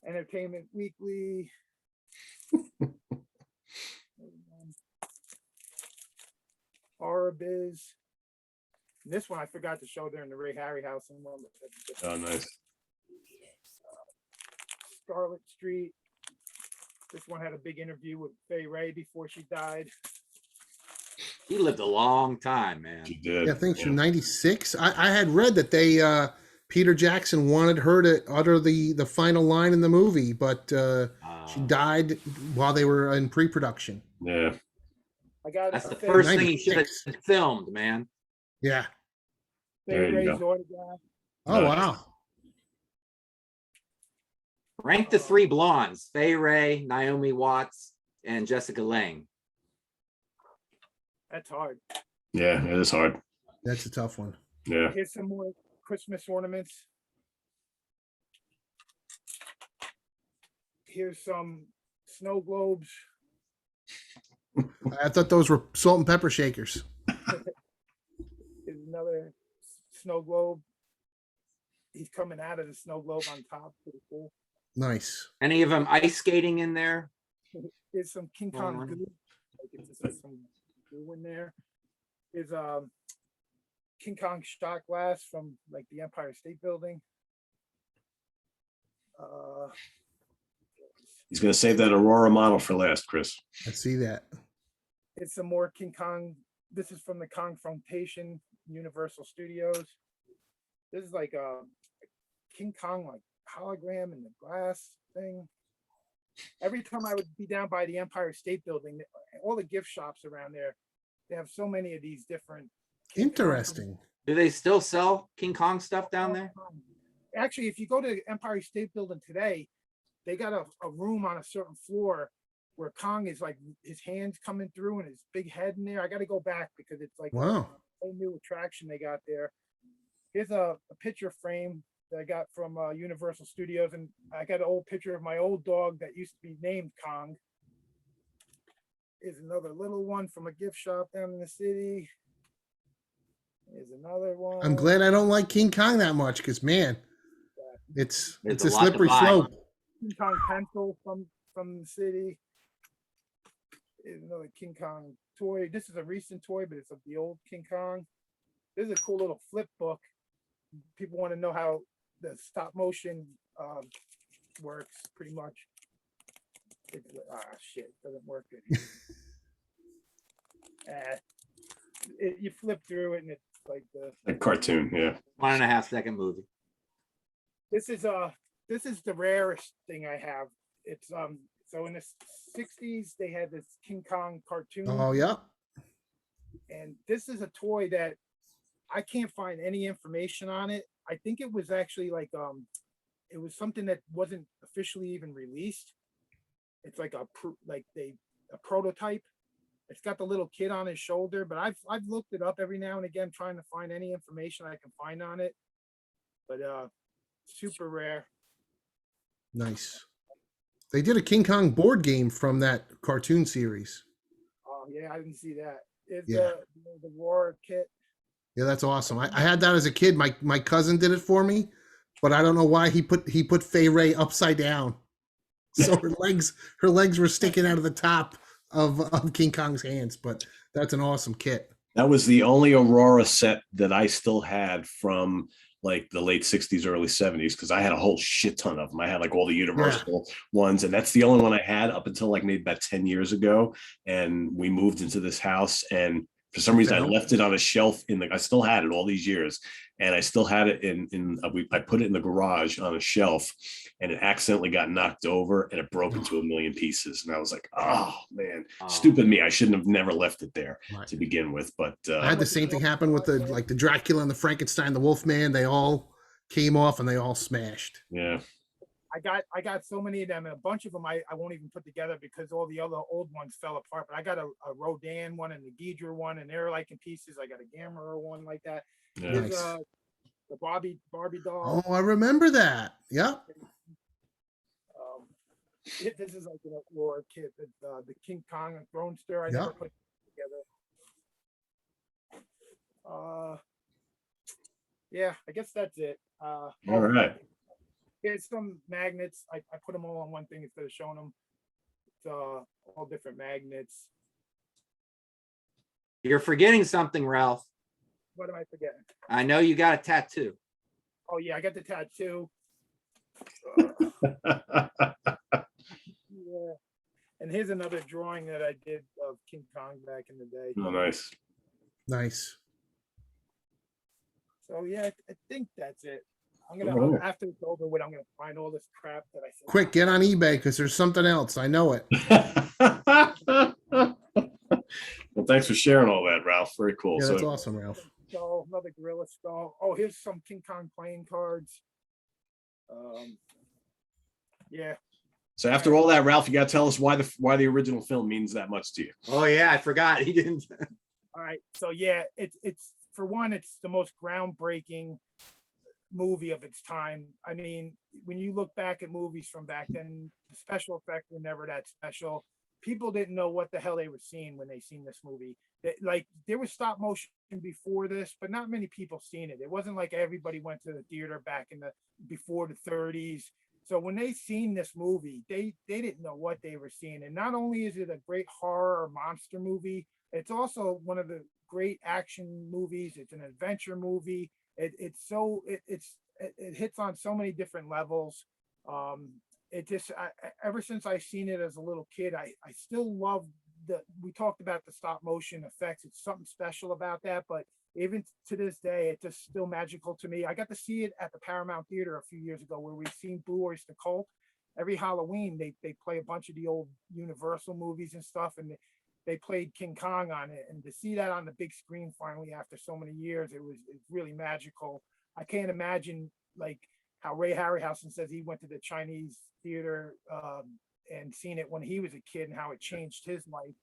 Entertainment Weekly. Horror Biz. And this one I forgot to show there in the Ray Harryhausen one. Oh, nice. Scarlet Street. This one had a big interview with Fay Ray before she died. He lived a long time, man. She did. Yeah, I think she's 96. I had read that they Peter Jackson wanted her to utter the final line in the movie, but she died while they were in pre-production. Yeah. I got That's the Fay- first thing he should have 96. filmed, man. Yeah. Fay There you Ray's go. autograph. Oh Nice. wow. Rank the three blondes: Fay Ray, Naomi Watts, and Jessica Lange. That's hard. Yeah, it is hard. That's a tough one. Yeah. Here's some more Christmas ornaments. Here's some snow globes. I thought those were salt and pepper shakers. Here's another snow globe. He's coming out of the snow globe on top. Pretty cool. Nice. Any of them ice skating in there? Here's some King Kong Mhm. goo. Like it's just some goo in there. Here's King Kong shot glass from like the Empire State Building. He's gonna save that Aurora model for last, Chris. I see that. It's some more King Kong. This is from the Confrontation Universal Studios. This is like a King Kong like hologram in the glass thing. Every time I would be down by the Empire State Building, all the gift shops around there, they have so many of these different. King Kong from- Interesting. Do they still sell King Kong stuff down there? Actually, if you go to Empire State Building today, they got a room on a certain floor where Kong is like his hands coming through and his big head in there. I got to go back because it's like Wow. a whole new attraction they got there. Here's a picture frame that I got from Universal Studios, and I got an old picture of my old dog that used to be named Kong. Here's another little one from a gift shop down in the city. Here's another one. I'm glad I don't like King Kong that much because man, it's There's a a lot to slippery buy. slope. King Kong pencil from the city. Here's another King Kong toy. This is a recent toy, but it's of the old King Kong. This is a cool little flip book. People want to know how the stop motion works, pretty much. Shit, doesn't work good. You flip through it and it's like A cartoon, yeah. 1.5 second movie. this is the rarest thing I have. It's so in the 60s they had this King Kong cartoon. Oh yeah. And this is a toy that I can't find any information on it. I think it was actually like it was something that wasn't officially even released. It's like a prototype. It's got the little kid on his shoulder, but I've looked it up every now and again trying to find any information I can find on it. But super rare. Nice. They did a King Kong board game from that cartoon series. Oh yeah, I didn't see that. It's Yeah. the Roar kit. Yeah, that's awesome. I had that as a kid. My cousin did it for me, but I don't know why he put Fay Ray upside down, so her legs were sticking out of the top of King Kong's hands. But that's an awesome kit. That was the only Aurora set that I still had from like the late 60s, early 70s, because I had a whole shit ton of them. I had like all the Universal ones, and that's the only one I had up until like maybe about 10 years ago. And we moved into this house, and for some reason I left it on a shelf I still had it all these years, and I still had it I put it in the garage on a shelf, and it accidentally got knocked over and it broke into a million pieces. And I was like, oh man, stupid me. I shouldn't have never left it there to begin with. But I had the same thing happen with the Dracula and the Frankenstein, the Wolfman. They all came off and they all smashed. Yeah. I got so many of them, and a bunch of them I won't even put together because all the other old ones fell apart. But I got a Rodin one and the Ghidra one, and they're like in pieces. I got a Gamera one like that. Yeah. There's Nice. the Barbie doll. Oh, I remember that. Yep. This is like an Aurora kit. The King Kong and Thronester. I Yeah. never put it together. Yeah, I guess that's it. All right. Here's some magnets. I put them all on one thing instead of showing them. It's all different magnets. You're forgetting something, Ralph. What am I forgetting? I know you got a tattoo. Oh yeah, I got the tattoo. Yeah. And here's another drawing that I did of King Kong back in the day. Oh, nice. Nice. So yeah, I think that's it. I'm gonna after it's over with, I'm gonna find all this crap that I said. Quick, get on eBay because there's something else. I know it. Well, thanks for sharing all that, Ralph. Very cool. Yeah, So that's awesome, Ralph. Skull, another gorilla skull. Oh, here's some King Kong playing cards. Yeah. So after all that, Ralph, you got to tell us why the original film means that much to you. Oh yeah, I forgot he didn't. All right. So yeah, it's for one, it's the most groundbreaking movie of its time. I mean, when you look back at movies from back then, the special effects were never that special. People didn't know what the hell they were seeing when they seen this movie. Like there was stop motion before this, but not many people seen it. It wasn't like everybody went to the theater back in the before the 30s. So when they seen this movie, they didn't know what they were seeing. And not only is it a great horror or monster movie, it's also one of the great action movies. It's an adventure movie. It hits on so many different levels. It just ever since I seen it as a little kid, I still love we talked about the stop motion effects. It's something special about that, but even to this day, it's just still magical to me. I got to see it at the Paramount Theater a few years ago where we've seen Blue Oyster Cult. Every Halloween, they play a bunch of the old Universal movies and stuff, and they played King Kong on it. And to see that on the big screen finally after so many years, it's really magical. I can't imagine like how Ray Harryhausen says he went to the Chinese theater and seen it when he was a kid and how it changed his life.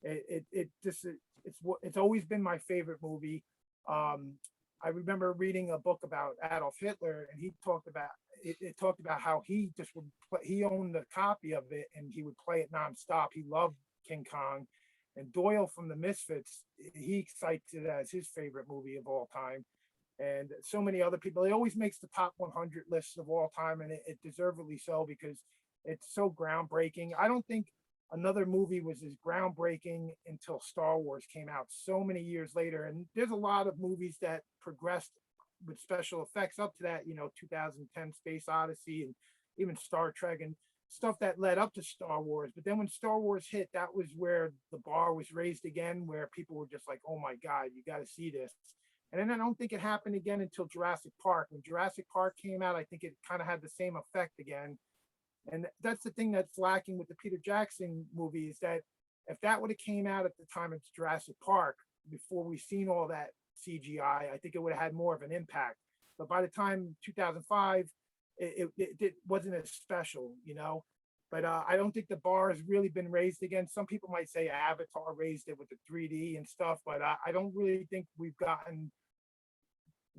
It's always been my favorite movie. I remember reading a book about Adolf Hitler, and he talked about it talked about how he just would he owned a copy of it and he would play it nonstop. He loved King Kong. And Doyle from the Misfits, he cites it as his favorite movie of all time. And so many other people. It always makes the top 100 lists of all time, and it deservedly so because it's so groundbreaking. I don't think another movie was as groundbreaking until Star Wars came out so many years later. And there's a lot of movies that progressed with special effects up to that, 2010 Space Odyssey and even Star Trek and stuff that led up to Star Wars. But then when Star Wars hit, that was where the bar was raised again, where people were just like, oh my God, you got to see this. And then I don't think it happened again until Jurassic Park. When Jurassic Park came out, I think it kind of had the same effect again. And that's the thing that's lacking with the Peter Jackson movie is that if that would have came out at the time of Jurassic Park, before we've seen all that CGI, I think it would have had more of an impact. But by the time 2005, it wasn't as special, But I don't think the bar has really been raised again. Some people might say Avatar raised it with the 3D and stuff, but I don't really think we've gotten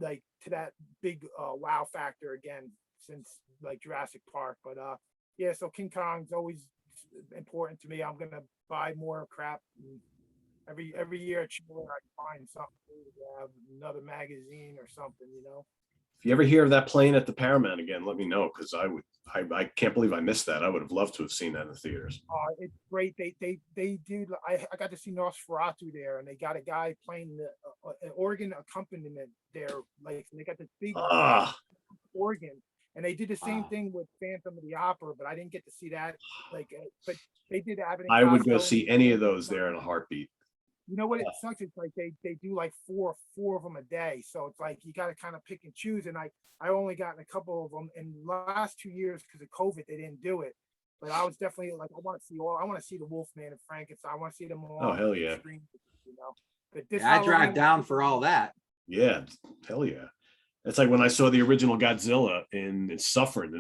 like to that big wow factor again since like Jurassic Park. But yeah, so King Kong's always important to me. I'm gonna buy more crap. Every year at Chiller, I find something to have another magazine or something, If you ever hear of that playing at the Paramount again, let me know because I can't believe I missed that. I would have loved to have seen that in the theaters. It's great. They do. I got to see Nosferatu there, and they got a guy playing the an organ accompaniment there. Like they got this big organ, and they did the same thing with Phantom of the Opera, but I didn't get to see that. But they did Abbott and I would go Costello. see any of those there in a heartbeat. You know what it sucks? It's like they do like four of them a day. So it's like you got to kind of pick and choose. And I only gotten a couple of them in the last 2 years because of COVID. They didn't do it. But I was definitely like, I want to see the Wolfman and Frankenstein. I want to see them all. Oh, hell yeah. Screen, But I drive down for all that. Yeah, hell yeah. It's like when I saw the original Godzilla in the Suffering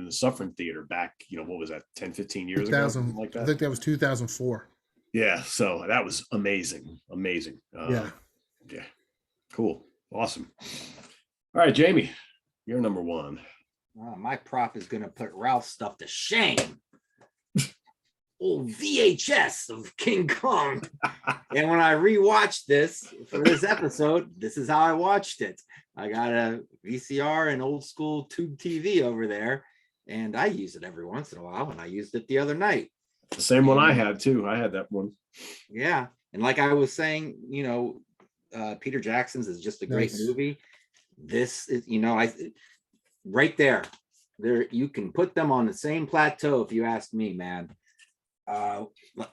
Theater back, what was that, 10, 15 years ago? Something like that. I think that was 2004. Yeah, so that was amazing. Yeah. Cool. Awesome. All right, Jamie, you're number one. My prop is going to put Ralph's stuff to shame. Old VHS of King Kong. And when I rewatched this for this episode, this is how I watched it. I got a VCR and old school tube TV over there, and I use it every once in a while, and I used it the other night. The same one I had too. I had that one. Yeah. And like I was saying, Peter Jackson's is just a great movie. This is, right there, you can put them on the same plateau. If you ask me, man,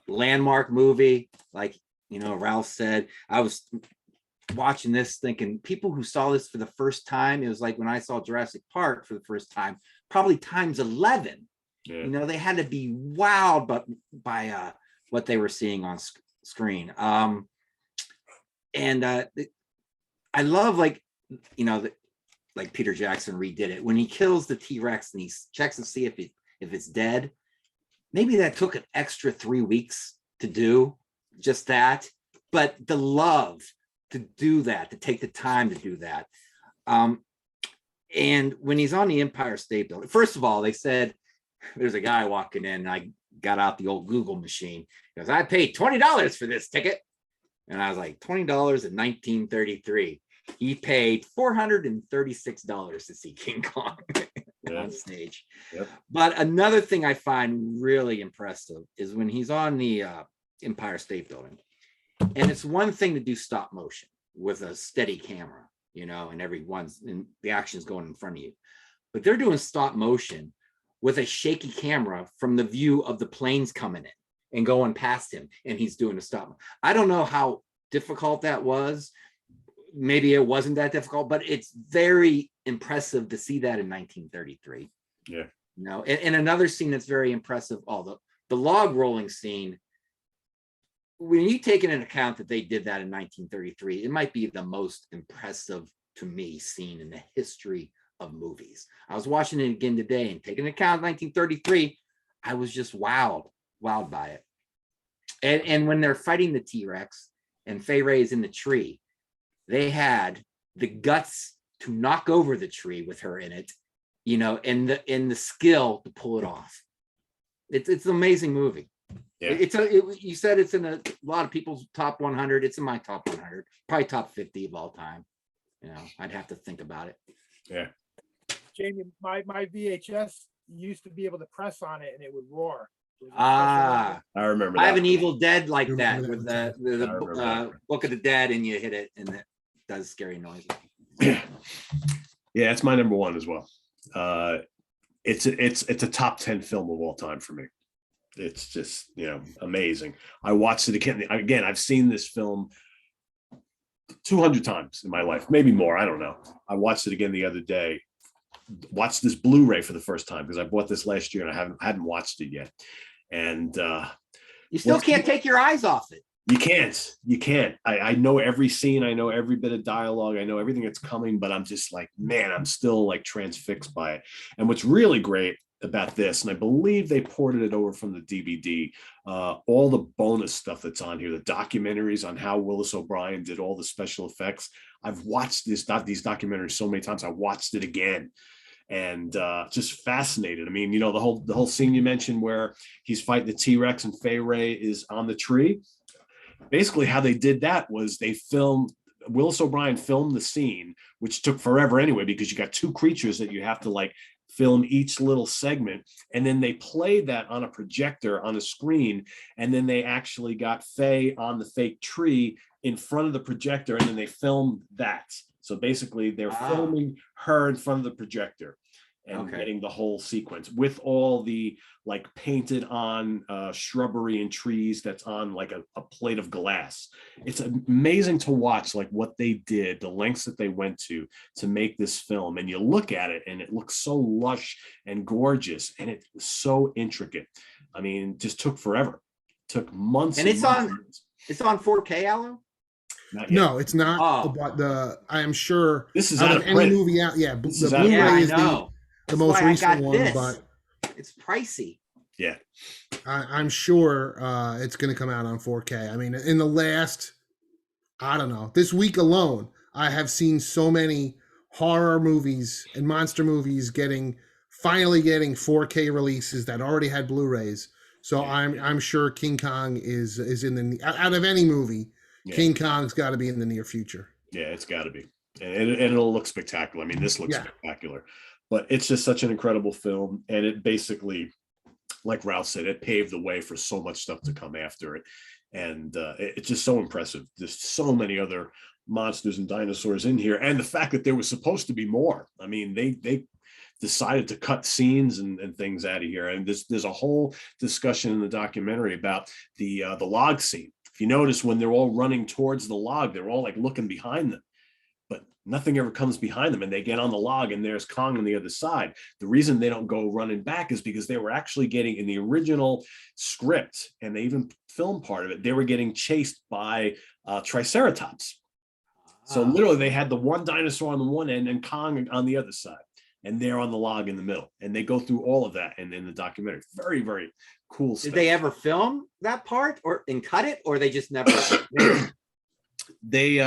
landmark movie, like, Ralph said, I was watching this thinking people who saw this for the first time, it was like when I saw Jurassic Park for the first time, probably times 11. Yeah. You know, they had to be wowed by what they were seeing on screen. I love, like, you know, like Peter Jackson redid it when he kills the T-Rex and he checks to see if it's dead. Maybe that took an extra 3 weeks to do just that, but the love to do that, to take the time to do that. And when he's on the Empire State Building, first of all, they said there's a guy walking in, and I got out the old Google machine. He goes, I paid $20 for this ticket. And I was like, $20 in 1933. He paid $436 to see King Kong on stage. Yep. But another thing I find really impressive is when he's on the Empire State Building. And it's one thing to do stop motion with a steady camera, you know, and the action's going in front of you. But they're doing stop motion with a shaky camera from the view of the planes coming in and going past him, and he's doing a stop. I don't know how difficult that was. Maybe it wasn't that difficult, but it's very impressive to see that in 1933. Yeah. You know, and another scene that's very impressive, the log rolling scene, when you take into account that they did that in 1933, it might be the most impressive to me scene in the history of movies. I was watching it again today, and taking into account 1933, I was just wowed by it. And when they're fighting the T-Rex and Fay Wray is in the tree, they had the guts to knock over the tree with her in it, you know, and the skill to pull it off. It's an amazing movie. Yeah. You said it's in a lot of people's top 100. It's in my top 100, probably top 50 of all time. You know, I'd have to think about it. Yeah. Jamie, my VHS used to be able to press on it and it would roar. I remember that. I have an Evil Dead like that Remember with that the Book of the Dead, and you hit it and it does scary noises. Yeah, it's my number one as well. It's a top 10 film of all time for me. It's just, you know, amazing. I watched it again. I've seen this film 200 times in my life, maybe more. I don't know. I watched it again the other day. Watched this Blu-ray for the first time because I bought this last year and I hadn't watched it yet. And you still can't take your eyes off it. You can't. I know every scene. I know every bit of dialogue. I know everything that's coming, but I'm just like, man, I'm still like transfixed by it. And what's really great about this, and I believe they ported it over from the DVD, all the bonus stuff that's on here, the documentaries on how Willis O'Brien did all the special effects. I've watched these documentaries so many times. I watched it again. And just fascinated. I mean, you know, the whole scene you mentioned where he's fighting the T-Rex and Fay Wray is on the tree. Basically, how they did that was Willis O'Brien filmed the scene, which took forever anyway, because you got two creatures that you have to like film each little segment. And then they played that on a projector on a screen. And then they actually got Fay on the fake tree in front of the projector. And then they filmed that. So basically they're filming her in front of the projector and getting the whole sequence with all the like painted on shrubbery and trees that's on like a plate of glass. It's amazing to watch like what they did, the lengths that they went to make this film. And you look at it and it looks so lush and gorgeous and it's so intricate. I mean, it just took forever. It took months. And it's on 4K, Aloe? No, it's not. But I am sure this is out out of of any print. movie out. Yeah, the I Blu-ray is know. the most recent one, but it's pricey. Yeah, I'm sure it's going to come out on 4K. I mean, in the last, I don't know, this week alone, I have seen so many horror movies and monster movies finally getting 4K releases that already had Blu-rays. So I'm sure King Kong is in out of any movie. Yeah. King Kong's got to be in the near future. Yeah, it's got to be, and it'll look spectacular. I mean, this looks spectacular, but it's just such an incredible film, and it basically, like Ralph said, it paved the way for so much stuff to come after it, and it's just so impressive. There's so many other monsters and dinosaurs in here, and the fact that there was supposed to be more. I mean, they decided to cut scenes and things out of here, and there's a whole discussion in the documentary about the log scene if you notice, when they're all running towards the log, they're all like looking behind them, but nothing ever comes behind them, and they get on the log and there's Kong on the other side. The reason they don't go running back is because they were actually getting, in the original script, and they even filmed part of it, they were getting chased by Triceratops. So literally they had the one dinosaur on the one end and Kong on the other side, and they're on the log in the middle, and they go through all of that in the documentary. Very, very cool stuff. Did they ever film that part and cut it, or they just never? They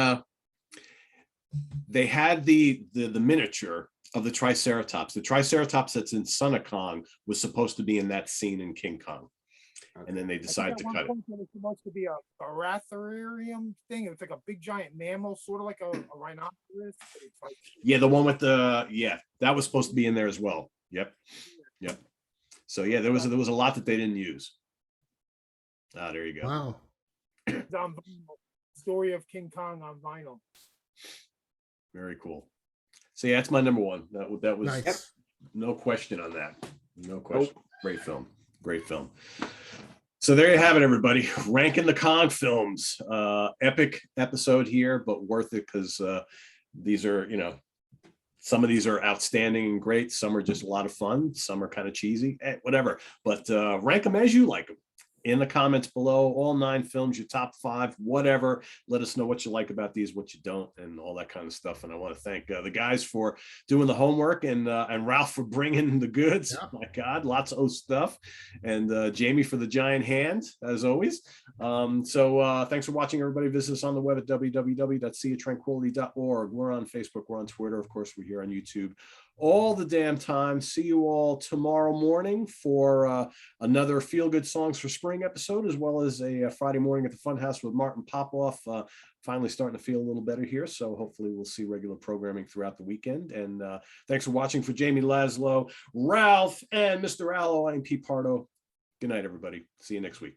had the miniature of the Triceratops. The Triceratops that's in Son of Kong was supposed to be in that scene in King Kong. Okay. And then they decided to cut it. It was supposed to be a ratharium thing. It's like a big giant mammal, sort of like a rhinoceros. Like, yeah, the one with the, that was supposed to be in there as well. Yep. So yeah, there was a lot that they didn't use. There you go. Wow. It's on vinyl. Story of King Kong on vinyl. Very cool. So yeah, that's my number one. That was nice. No question on that. No question. Nope. Great film. So there you have it, everybody. Ranking the Kong films. Epic episode here, but worth it because these are, some of these are outstanding and great. Some are just a lot of fun. Some are kind of cheesy, whatever. But rank them as you like them. In the comments below, all 9 films, your top 5, whatever. Let us know what you like about these, what you don't, and all that kind of stuff. And I want to thank the guys for doing the homework, and Ralph for bringing the goods. Yeah. My God, lots of stuff. And Jamie for the giant hand, as always. So thanks for watching, everybody. Visit us on the web at www.seaoftranquility.org. We're on Facebook. We're on Twitter. Of course, we're here on YouTube all the damn time. See you all tomorrow morning for another Feel Good Songs for Spring episode, as well as a Friday morning at the Funhouse with Martin Popoff. Finally starting to feel a little better here, so hopefully we'll see regular programming throughout the weekend. And thanks for watching. For Jamie, Laszlo, Ralph, and Mr. Laszlo, I'm Pete Pardo. Good night, everybody. See you next week.